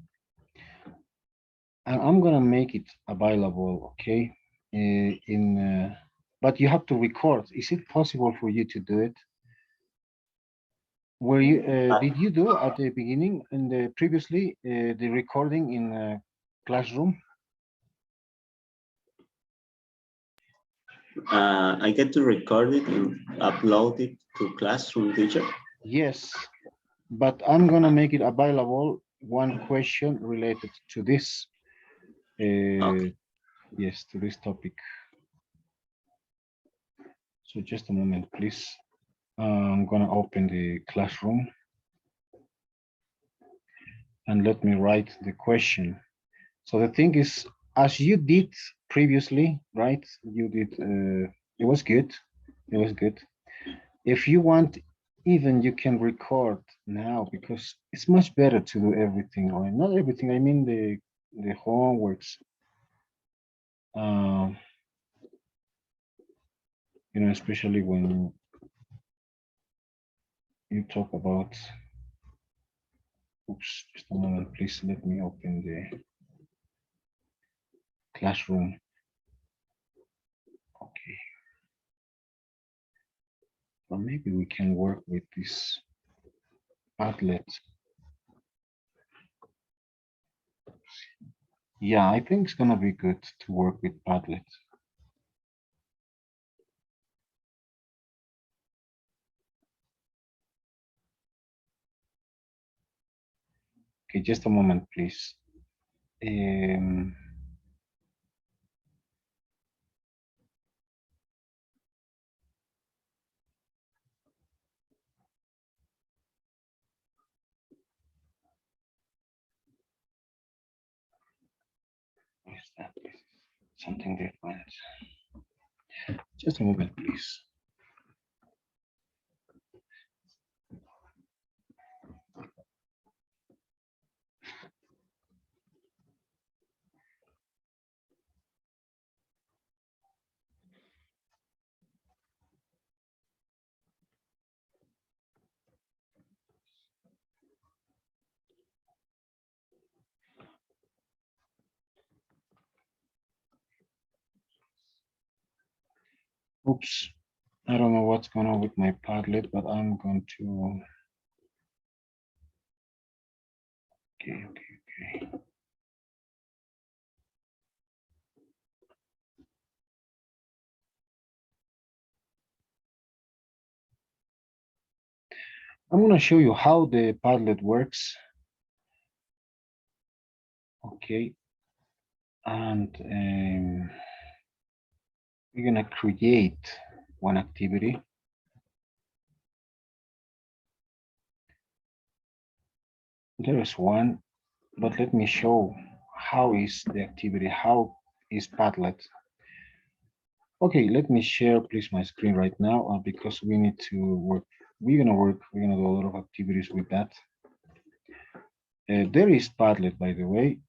and I'm gonna make it available. Okay, but you have to record. Is it possible for you to do it? Were you did you do at the beginning in the previously the recording in classroom? I get to record it and upload it to Classroom Teacher. Yes, but I'm gonna make it available. One question related to this. Uh, Okay. yes, to this topic. So just a moment, please. I'm gonna open the classroom and let me write the question. So the thing is, as you did previously, right? You did. It was good. It was good. If you want, even you can record now because it's much better to do everything, or not everything. I mean the homeworks. Um, especially when you talk about Oops, just a moment, please. Let me open the classroom. Okay. Well, maybe we can work with this Padlet. Yeah, I think it's gonna be good to work with Padlet. Okay, just a moment, please. What is that? This is something different. Just a moment, please. Oops, I don't know what's going on with my Padlet, but I'm going to. Okay. I'm going to show you how the Padlet works. Okay. And we're going to create one activity. There is one, but let me show how is the activity, how is Padlet. Okay, let me share please my screen right now because we need to work. We're gonna do a lot of activities with that. There is Padlet, by the way.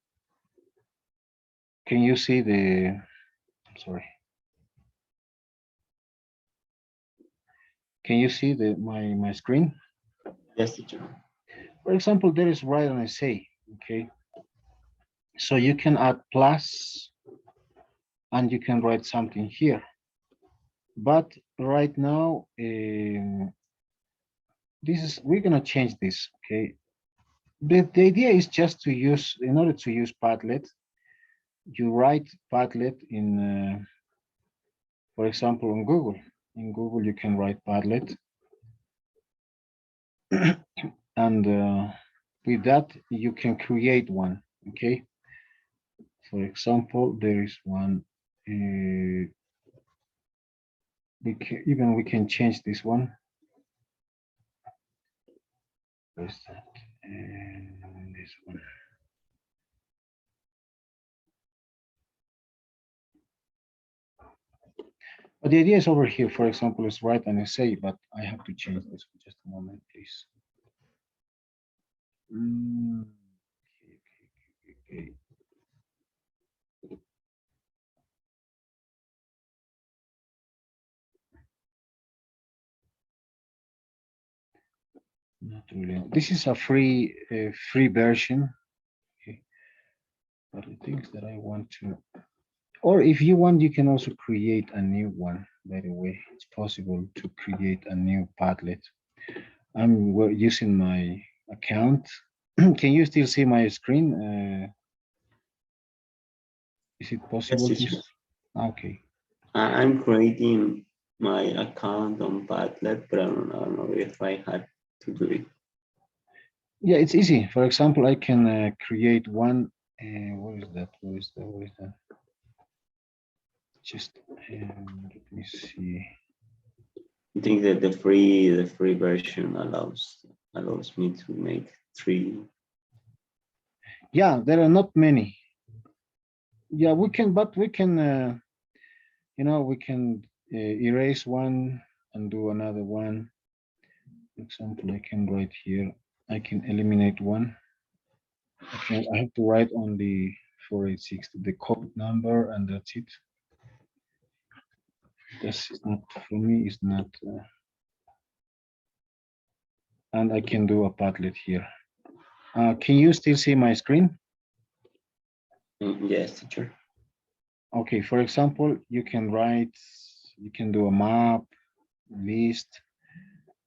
Can you see the, I'm sorry. Can you see my screen? Yes, teacher. For example, there is write an essay, okay? So you can add plus and you can write something here. But right now, we're gonna change this, okay? The idea is just to use, in order to use Padlet, you write Padlet in, for example, on Google. In Google, you can write Padlet. And with that, you can create one, okay? For example, there is one, we can change this one. Where's that? And this one. But the idea is over here. For example, is write an essay, but I have to change this for just a moment, please. Okay. Not really. This is a free version. Okay. But the things that I want to, or if you want, you can also create a new one. By the way, it's possible to create a new Padlet. I'm using my account. Can you still see my screen? Is it Yes, possible to? teacher. Okay. I'm creating my account on Padlet, but I don't know if I had to do it. Yeah, it's easy. For example, I can create one. What is that? What is that? What is that? Just let me see. I think that the free version allows me to make 3. Yeah, there are not many. Yeah, we can, but we can, we can erase one and do another one. For example, I can write here. I can eliminate one. I have to write only 486, the code number, and that's it. This is not, for me, is not. And I can do a Padlet here. Can you still see my screen? Yes, teacher. Okay, for example, you can write, you can do a map, list,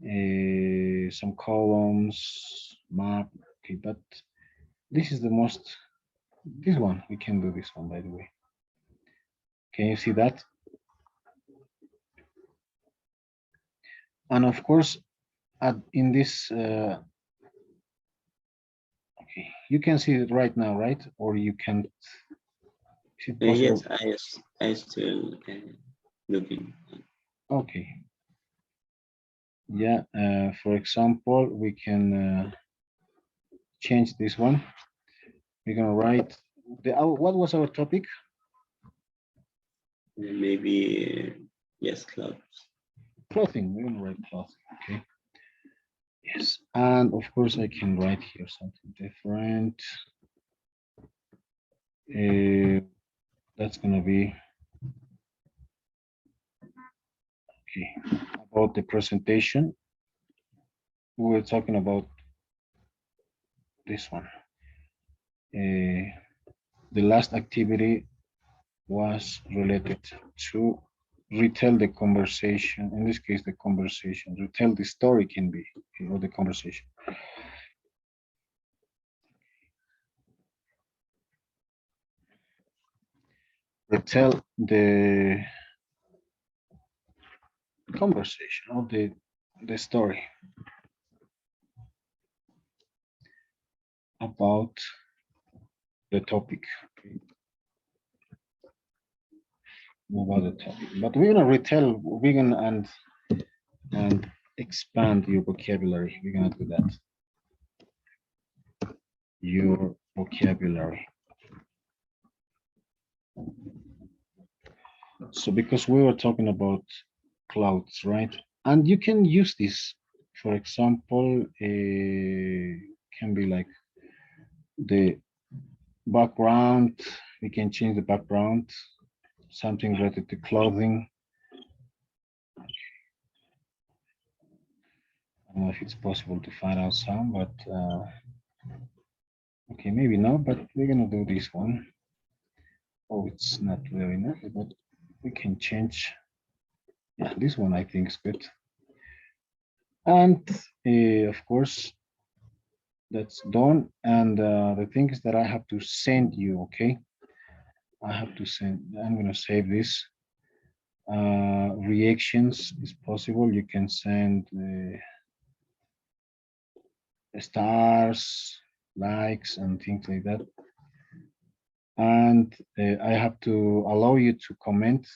some columns, map. Okay, but this is the most, this one, we can do this one, by the way. Can you see that? And of course, in this, okay, you can see it right now, right? Or you can't, is it possible? Yes, I still looking. Okay, yeah, for example, we can change this one. We're gonna write, what was our topic? Maybe yes, clouds. Clothing, we're gonna write clothing, okay? Yes, and of course I can write here something different. That's gonna be, okay, about the presentation. We were talking about this one. The last activity was related to retell the conversation. In this case, the conversation, retell the story can be, or the conversation. Retell the conversation of the story about the topic. Okay. About the topic. But we're gonna retell, we're gonna and expand your vocabulary. We're gonna do that. Your vocabulary. So because we were talking about clouds, right? And you can use this. For example, can be like the background. We can change the background, something related to clothing. I don't know if it's possible to find out some, but okay, maybe not, but we're gonna do this one. Oh, it's not very nice, but we can change. Yeah, this one I think is good. And of course, that's done. And the thing is that I have to send you, okay? I have to send, I'm gonna save this. Reactions is possible. You can send stars, likes, and things like that. And I have to allow you to comment.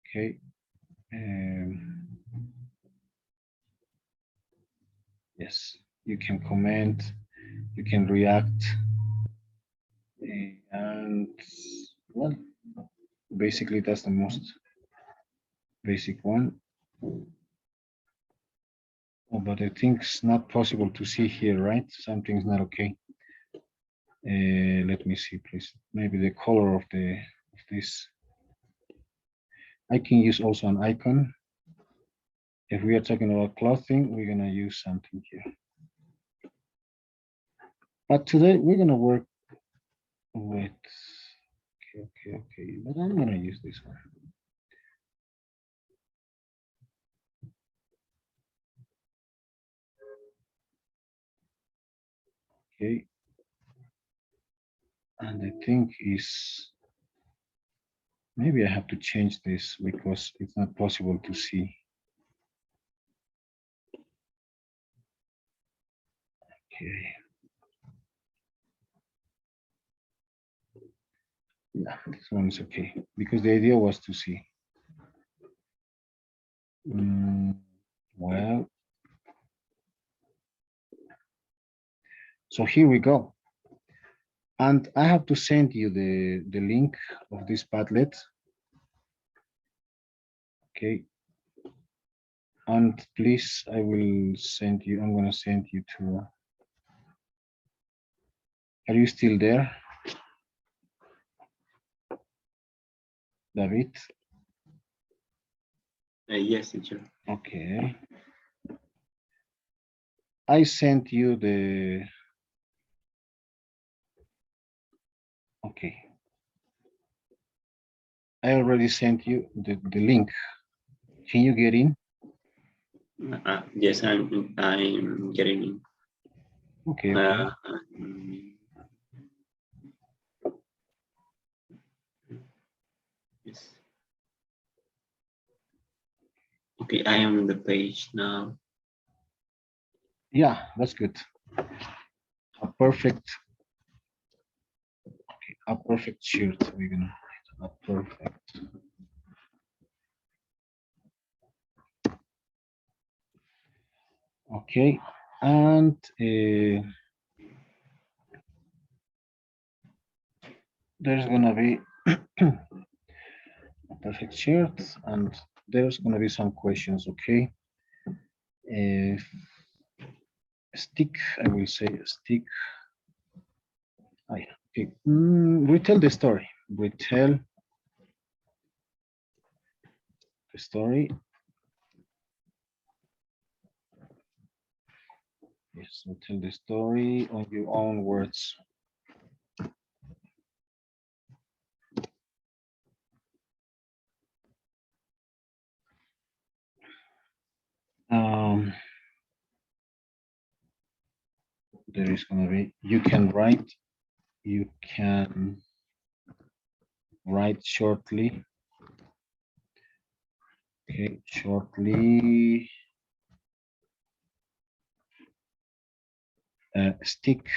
Okay. Yes, you can comment, you can react, and well, basically that's the most basic one. Oh, but I think it's not possible to see here, right? Something's not okay. Let me see, please. Maybe the color of this. I can use also an icon. If we are talking about clothing, we're gonna use something here. But today we're gonna work with. Okay. But I'm gonna use this one. Okay. And the thing is, maybe I have to change this because it's not possible to see. Okay. Yeah, this one is okay because the idea was to see. Well, so here we go. And I have to send you the link of this Padlet. Okay. And please, I will send you, I'm gonna send you to, are you still there, David? Yes, teacher. Okay. I sent you Okay. I already sent you the link. Can you get in? Yes, I'm getting in. Okay, okay. Yes. Okay, I am on the page now. Yeah, that's good. A perfect shirt. We're gonna write a perfect. Okay, and there's gonna be a perfect shirt, and there's gonna be some questions. Okay, uh, stick. I will say stick. Ah, yeah. Okay. Retell the story. Retell the story. Yes, retell the story on your own words. Um, there is going to be, you can write shortly. Okay, shortly. Stick.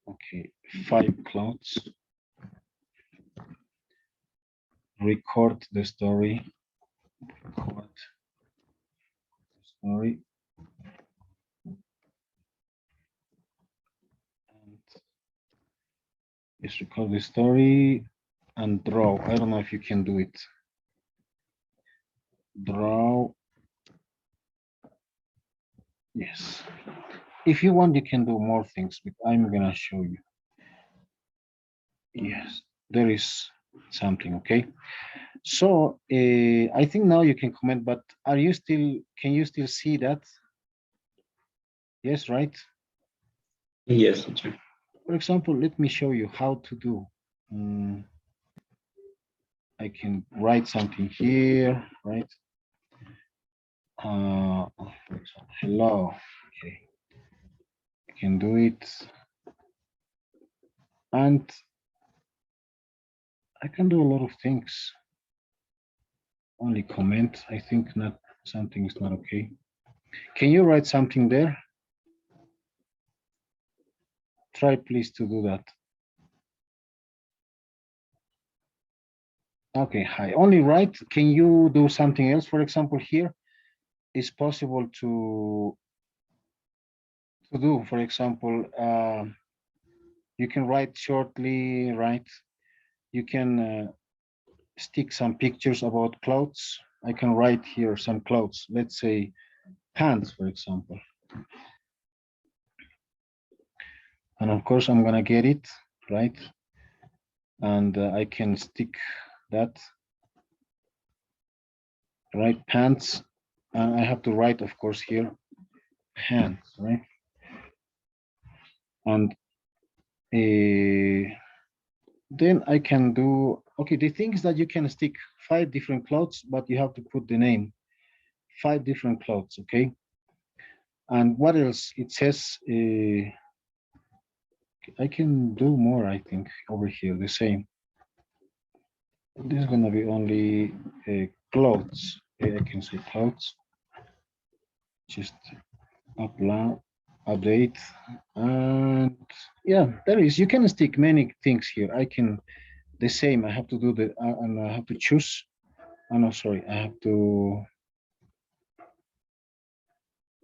Okay, 5 clouds. Record the story. Record the story. And yes, record the story and draw. I don't know if you can do it. Draw. Yes. If you want, you can do more things, but I'm gonna show you. Yes, there is something, okay? So I think now you can comment, but can you still see that? Yes, right? Yes, teacher. For example, let me show you how to do. I can write something here, right? For example, hello, okay. I can do it. And I can do a lot of things. Only comment, I think not something is not okay. Can you write something there? Try please to do that. Okay, hi. Only write. Can you do something else? For example, here is possible to do. For example, you can write shortly, right? You can stick some pictures about clouds. I can write here some clouds. Let's say pants, for example. And of course, I'm gonna get it, right? And I can stick that, right? Pants. And I have to write, of course, here, pants, right? And then I can do, okay, the thing is that you can stick 5 different clouds, but you have to put the name, 5 different clouds, okay? And what else? It says, I can do more, I think, over here, the same. This is gonna be only clouds. Okay, I can say clouds. Just update, and yeah, there is. You can stick many things here. I can the same. I have to do the and I have to choose. Oh no, sorry. I have to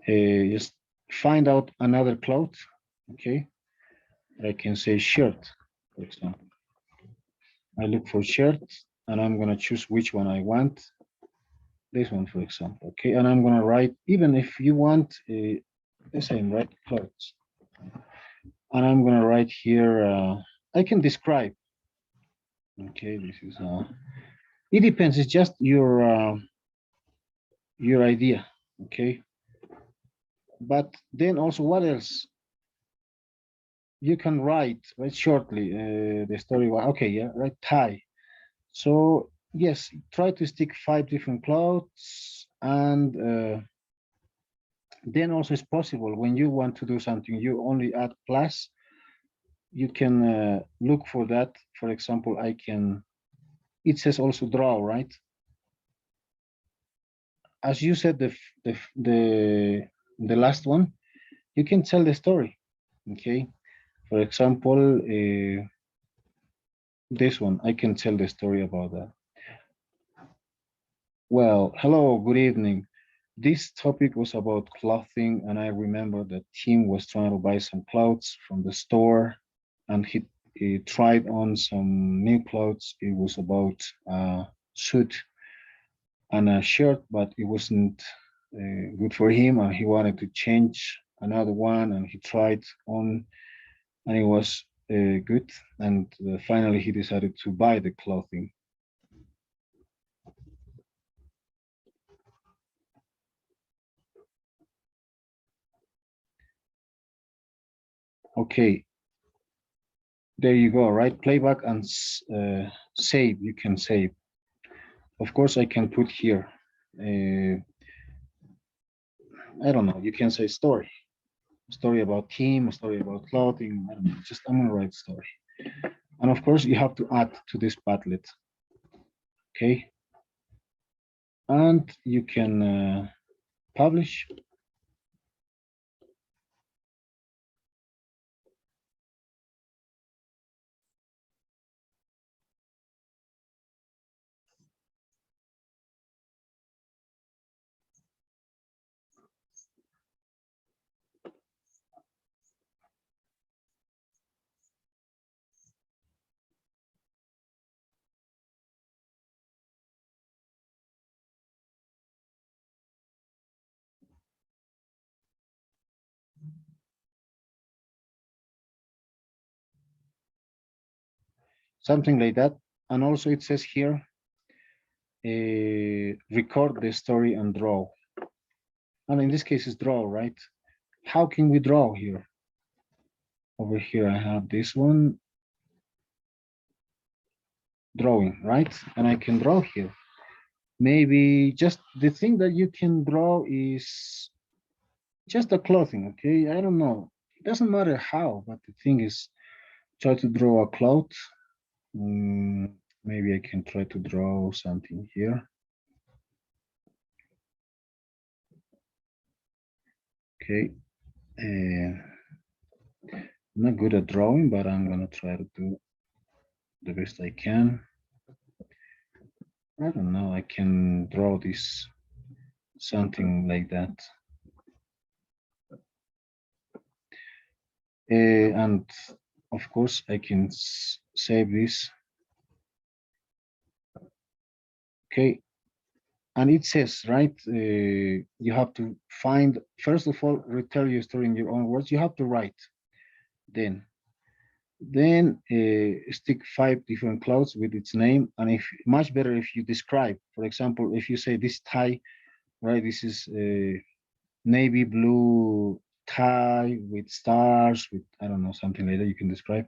just find out another cloud. Okay, I can say shirt, for example. I look for shirt, and I'm gonna choose which one I want. This one, for example. Okay, and I'm gonna write. Even if you want the same, right? Clothes. And I'm gonna write here. I can describe. Okay, this is. It depends. It's just your idea. Okay. But then also, what else? You can write shortly the story. Okay, yeah, right, tie. So yes, try to stick 5 different clothes, and then also it's possible when you want to do something, you only add plus. You can look for that. For example, I can. It says also draw, right? As you said, the last one, you can tell the story. Okay, for example, this one, I can tell the story about that. Well, hello, good evening. This topic was about clothing, and I remember that Tim was trying to buy some clothes from the store, and he tried on some new clothes. It was about a suit and a shirt, but it wasn't good for him, and he wanted to change another one, and he tried on, and it was good, and finally he decided to buy the clothing. Okay, there you go, right? Playback and save. You can save. Of course, I can put here. I don't know. You can say story, story about team, a story about clothing. I don't know. Just I'm gonna write story. And of course, you have to add to this Padlet. Okay, and you can publish. Something like that. And also it says here, record the story and draw. And in this case, it's draw, right? How can we draw here? Over here, I have this one, drawing, right? And I can draw here. Maybe just the thing that you can draw is just the clothing, okay? I don't know. It doesn't matter how, but the thing is, try to draw a cloth. Maybe I can try to draw something here. Okay. I'm not good at drawing, but I'm gonna try to do the best I can. I don't know. I can draw this something like that. And of course, I can save this. Okay. And it says, right, you have to find, first of all, retell your story in your own words. You have to write. Then stick 5 different clothes with its name. And if much better if you describe, for example, if you say this tie, right, this is a navy blue tie with stars, with, I don't know, something like that you can describe.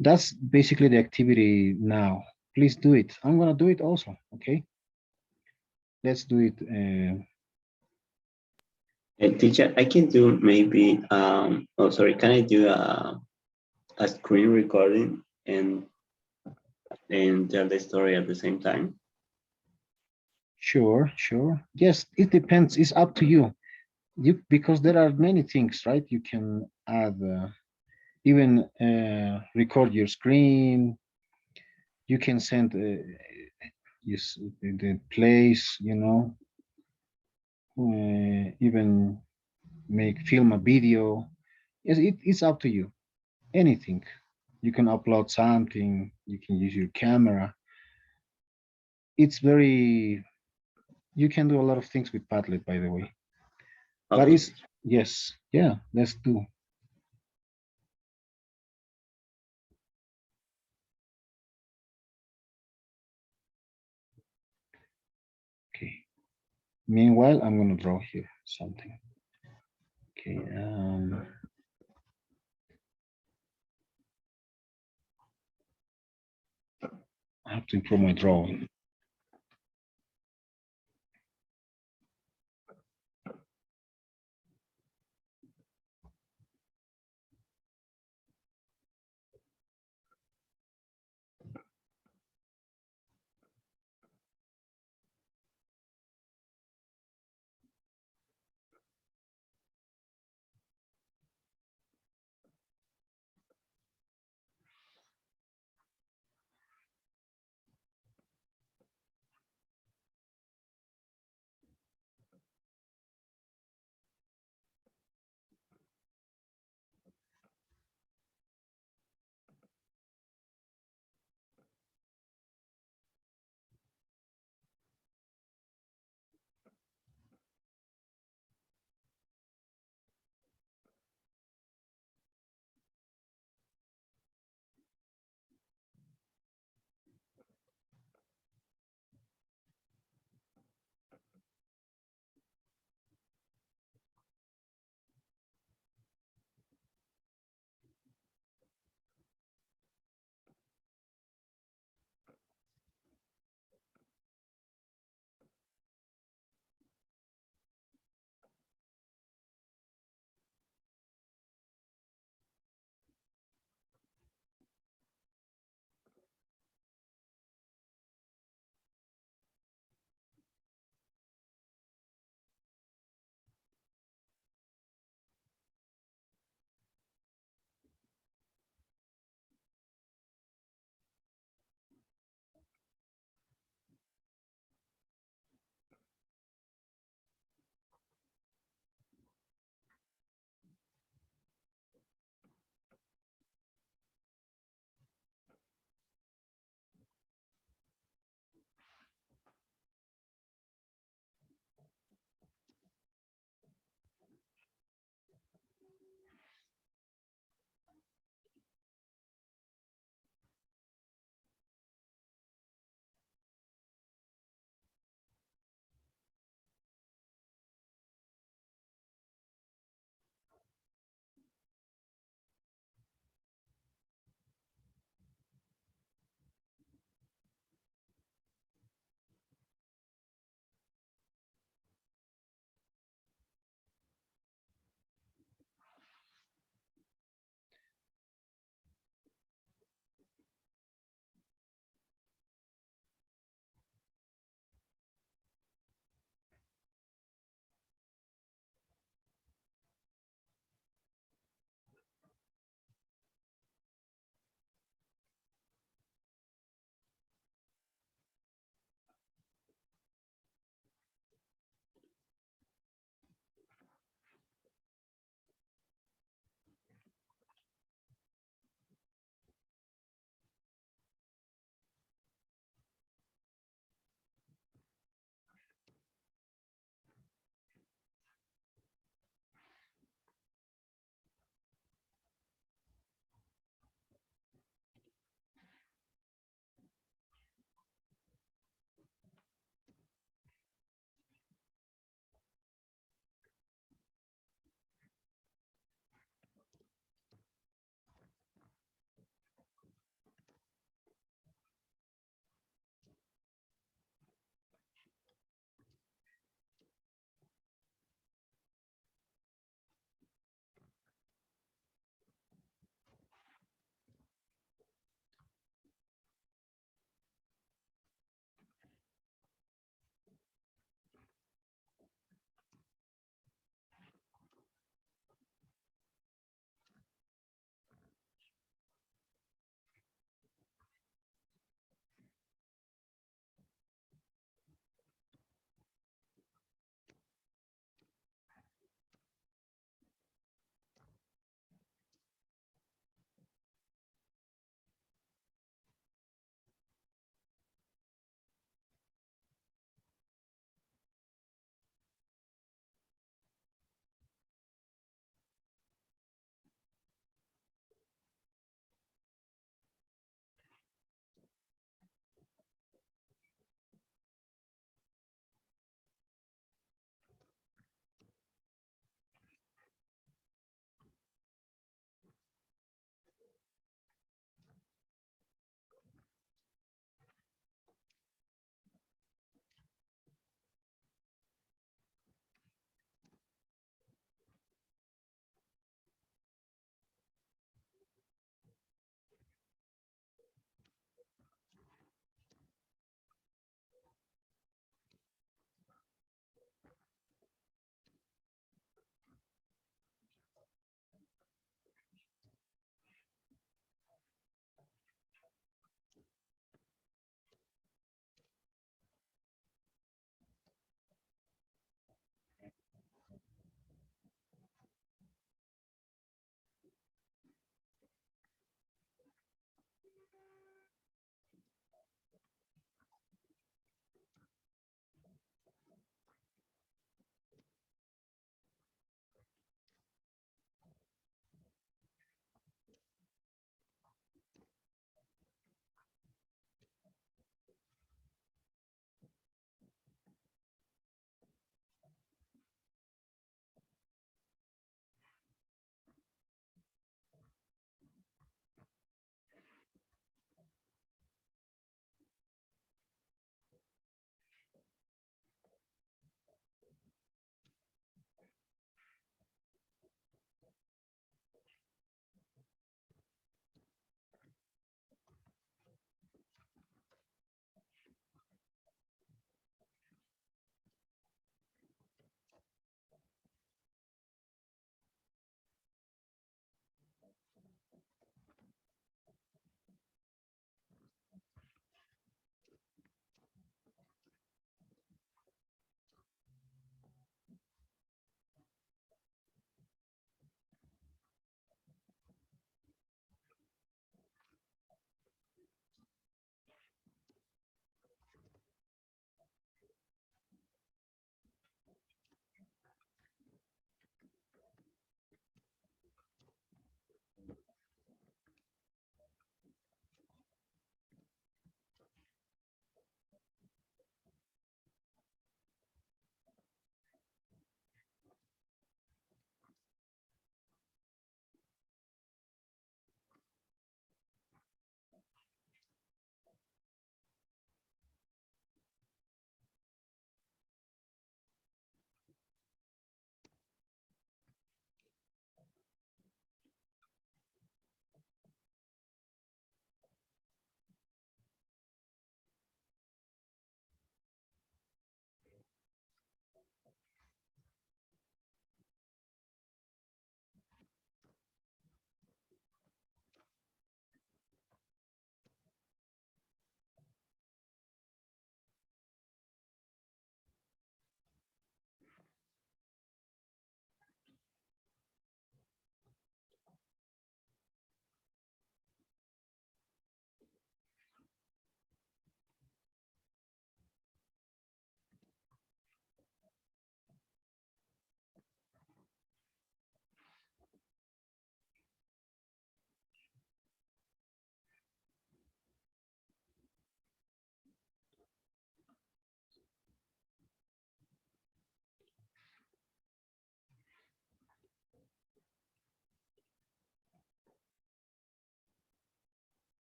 That's basically the activity now. Please do it. I'm gonna do it also, okay? Let's do it. Teacher, I can do maybe, oh, sorry, can I do a screen recording and tell the story at the same time? Sure, sure. Yes, it depends. It's up to you. Because there are many things, right? You can add even record your screen. You can send yes, the place, even make film a video. Yes, it's up to you. Anything. You can upload something. You can use your camera. It's very. You can do a lot of things with Padlet, by the way. But Okay. it's yes, yeah. Let's do. Okay. Meanwhile, I'm gonna draw here something. Okay. I have to improve my drawing.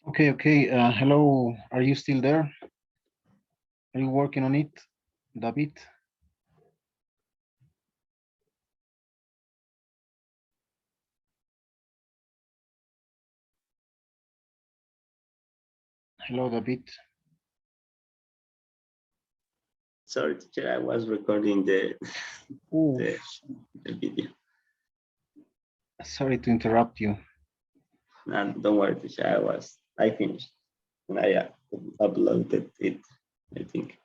Okay, okay. Hello, are you still there? Are you working on it, David? Hello, David. Sorry, teacher, I was recording the Oh, the, the video. sorry to interrupt you. And don't worry, teacher, I finished and I uploaded it. I think.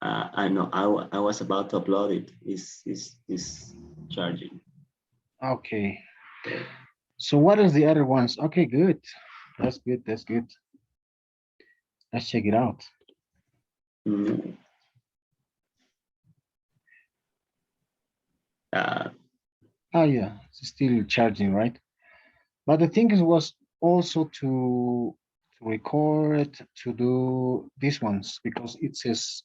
I know I was about to upload it. Is charging. Okay. So, So what is the other ones? Okay, good. That's good. That's good. Let's check it out. mm, uh, Oh yeah, it's still charging, right? But the thing is was also to record, to do these ones because it says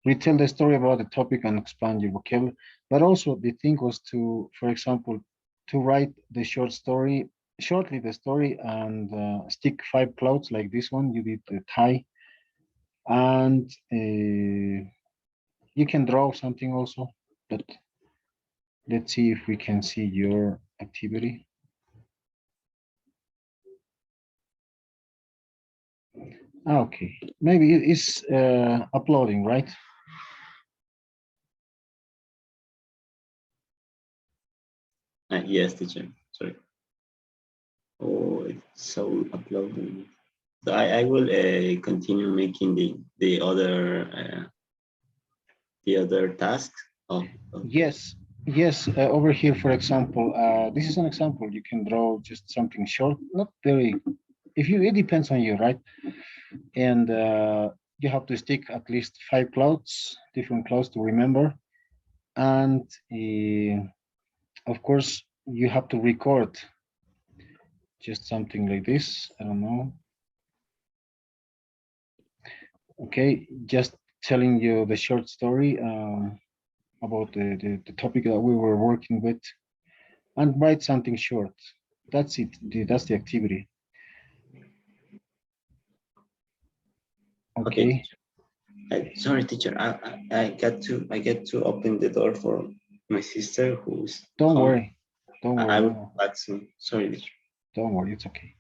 retell the story about the topic and expand your vocabulary. But also the thing was to, for example, to write the short story, shortly the story, and stick 5 clouds like this one. You did the tie, and you can draw something also. But let's see if we can see your activity. Okay, maybe it's uploading, right? yes, teacher. Sorry. Oh, it's so uploading. So I will continue making the other tasks of Yes, yes. Over here, for example, this is an example. You can draw just something short, not very. If you, it depends on you, right? And you have to stick at least 5 clouds, different clouds to remember. And of course, you have to record just something like this. I don't know. Okay, just telling you the short story about the topic that we were working with, and write something short. That's it. That's the activity. okay, Okay. teacher. Sorry, teacher. I get to open the door for my sister who's Don't home. worry. Don't I worry. will No, back soon. Sorry, teacher. don't worry. It's okay.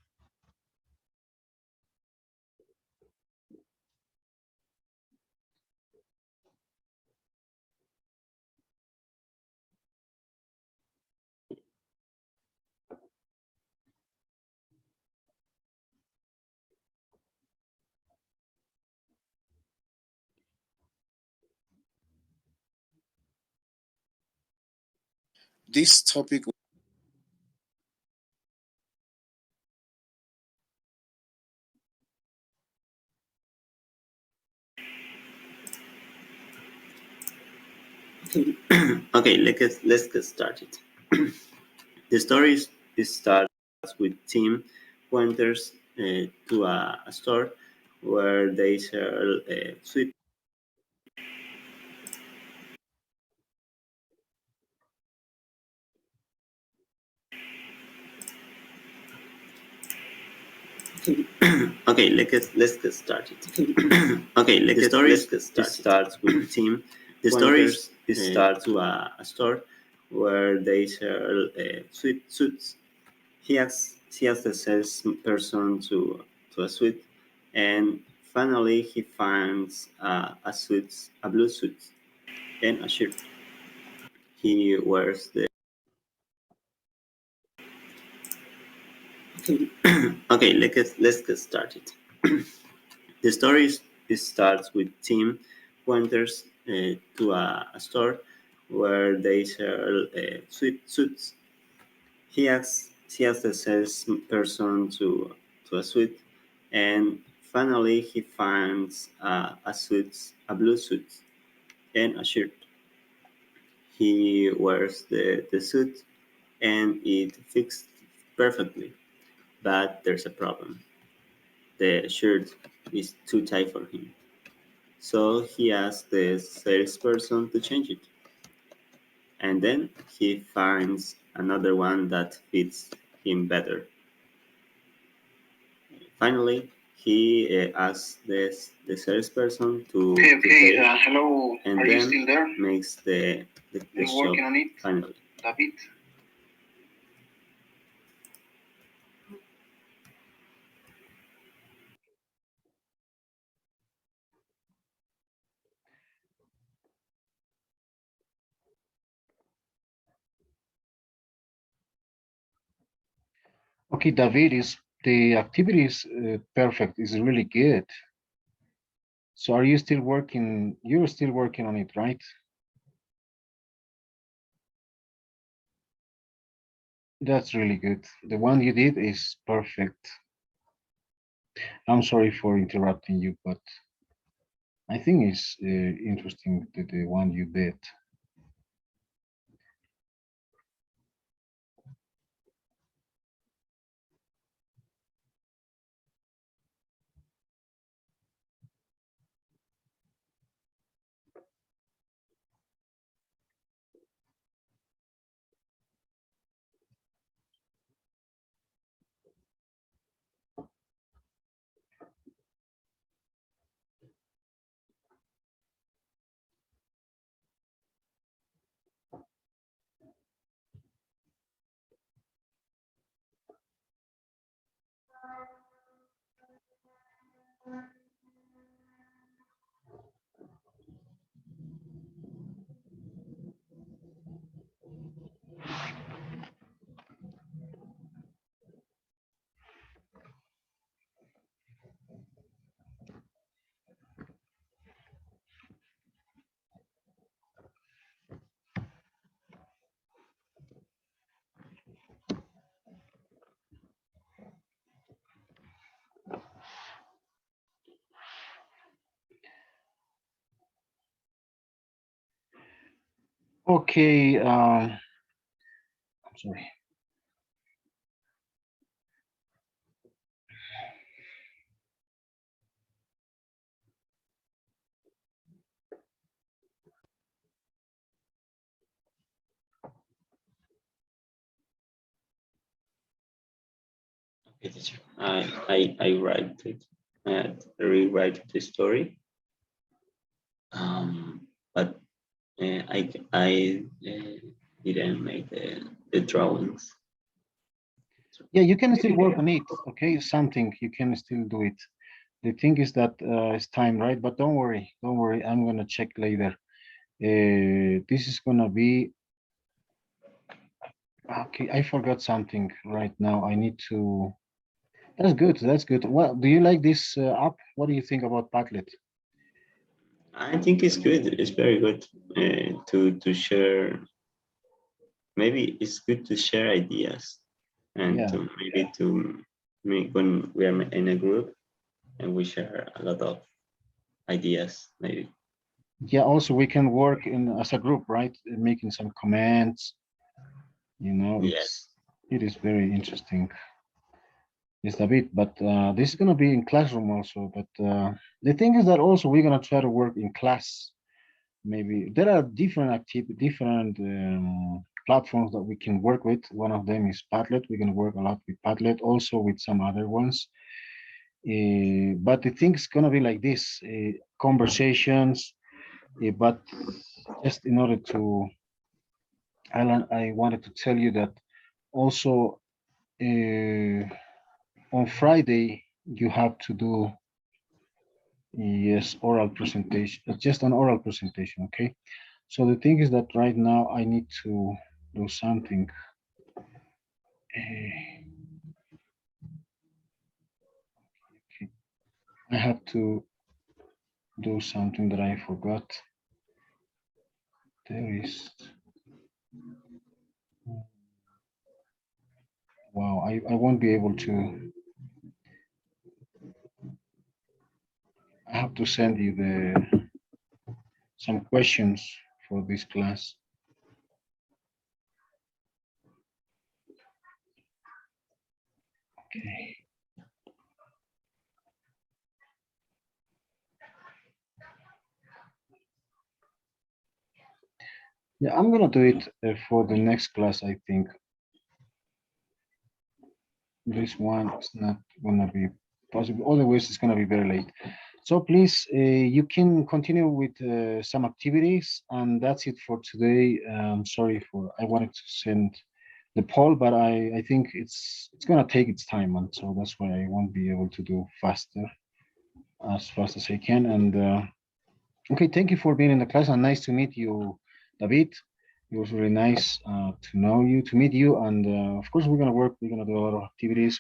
This topic. Okay, let's get started. The story starts with Tim who enters to a store where they sell sweet. Okay, let's get started. Okay, let's get started. Starts with Tim. The who story enters, starts to a store where they sell sweet suits. He asks the salesperson to a suit, and finally he finds a blue suit and a shirt. He wears the. Okay, let's get started. The story starts with Tim who enters to a store where they sell sweet suits. He asks the salesperson to a suit, and finally he finds a blue suit and a shirt. He wears the suit and it fits perfectly, but there's a problem. The shirt is too tight for him. So he asks the salesperson to change it. And then he finds another one that fits him better. finally, he asks the salesperson to Okay, pay, hello. and Are you then still there? makes the You shop working on it, finally. David? Okay, David, is the activity is perfect, is really good. So are you still working? You're still working on it, right? That's really good. The one you did is perfect. I'm sorry for interrupting you, but I think it's interesting the one you did. Okay, I'm sorry. Okay, teacher. I write it. I rewrite the story. But I didn't make the drawings. Yeah, you can still work on it. Okay, something you can still do it. The thing is that it's time, right? But don't worry, don't worry. I'm gonna check later. This is gonna be okay. I forgot something right now. I need to. That's good. That's good. Well, do you like this app? What do you think about Padlet? I think it's good. It's very good to share. Maybe it's good to share ideas and Yeah. to maybe to make when we are in a group and we share a lot of ideas. Maybe. Yeah. Also, we can work in as a group, right? Making some comments. You know, Yes. it is very interesting. It's a bit, but this is gonna be in classroom also. But the thing is that also we're gonna try to work in class. Maybe there are different platforms that we can work with. One of them is Padlet. We're gonna work a lot with Padlet, also with some other ones. But the thing's gonna be like this: conversations. But just in order to, Alan, I wanted to tell you that also on Friday you have to do yes oral presentation, just an oral presentation. Okay. So the thing is that right now I need to do something. Eh, okay. I have to do something that I forgot. There is, wow, I won't be able to, I have to send you the some questions for this class. Okay. Yeah, I'm gonna do it for the next class, I think. This one is not gonna be possible. Otherwise, it's going to be very late. So please, you can continue with some activities, and that's it for today. Sorry for I wanted to send the poll, but I think it's going to take its time, and so that's why I won't be able to do faster as fast as I can. And okay, thank you for being in the class, and nice to meet you, David. It was really nice to know you, to meet you, and of course we're gonna work. We're gonna do a lot of activities.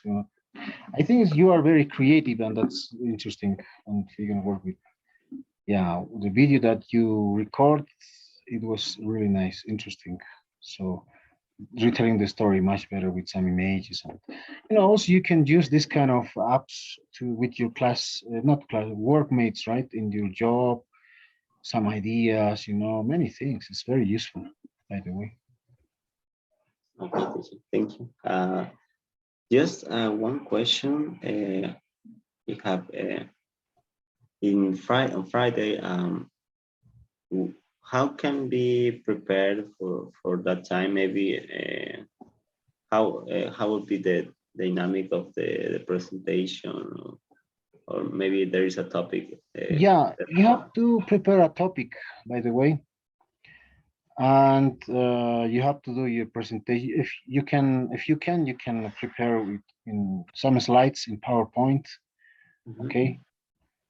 I think you are very creative, and that's interesting. And we're gonna work with, yeah, the video that you record. It was really nice, interesting. So retelling the story much better with some images, and also you can use this kind of apps to with your class, not class workmates, right, in your job, some ideas, many things. It's very useful, by the way. Okay, teacher, thank you. Just one question. We have on Friday. How can be prepared for that time? Maybe how would be the dynamic of the presentation, or maybe there is a topic. Yeah, you have to prepare a topic, by the way, and you have to do your presentation. You can prepare with in some slides in PowerPoint, okay,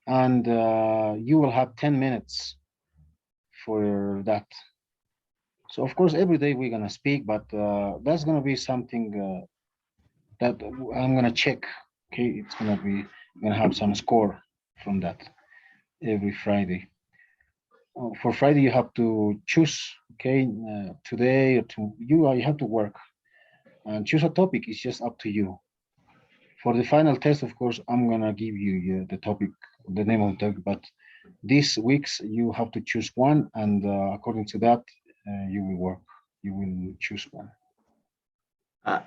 and you will have 10 minutes for that. So of course, every day we're gonna speak, but that's gonna be something that I'm gonna check. Okay, it's gonna have some score from that every Friday. For Friday, you have to choose. Okay, today or you have to work and choose a topic. It's just up to you. For the final test, of course, I'm gonna give you the topic, the name of the topic, but these weeks you have to choose one, and according to that, you will work. You will choose one.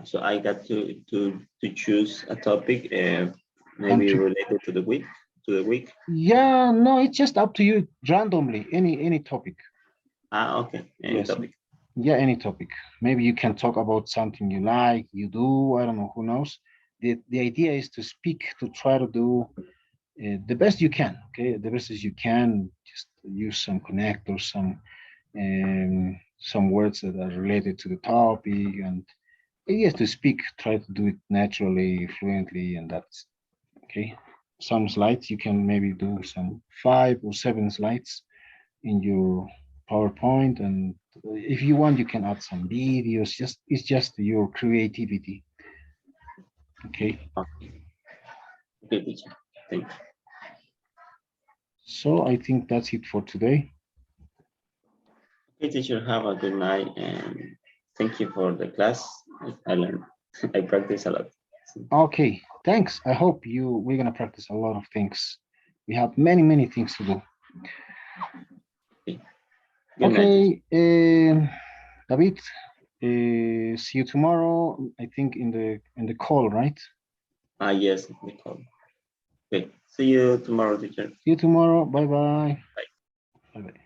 So I got to choose a topic, And maybe related to the week. yeah, no, it's just up to you randomly. Any topic. Okay. Any Yes. topic. Yeah, any topic. Maybe you can talk about something you like, you do. I don't know. Who knows? The idea is to speak, to try to do the best you can. Okay, the best as you can. Just use some connectors, some words that are related to the topic, and yes, to speak. Try to do it naturally, fluently, and that's okay. Some slides you can maybe do some 5 or 7 slides in your PowerPoint, and if you want, you can add some videos. It's just your creativity. Okay. Okay, teacher. Thank you. So I think that's it for today. Okay, teacher. Have a good night, and thank you for the class. I learned. I practice a lot. Okay. Thanks. I hope we're gonna practice a lot of things. We have many things to do. Okay. Good night, teacher. Okay. David. See you tomorrow. I think in the call, right? Yes, Nicole. Okay. See you tomorrow, teacher. See you tomorrow. Bye bye. Bye. Bye bye.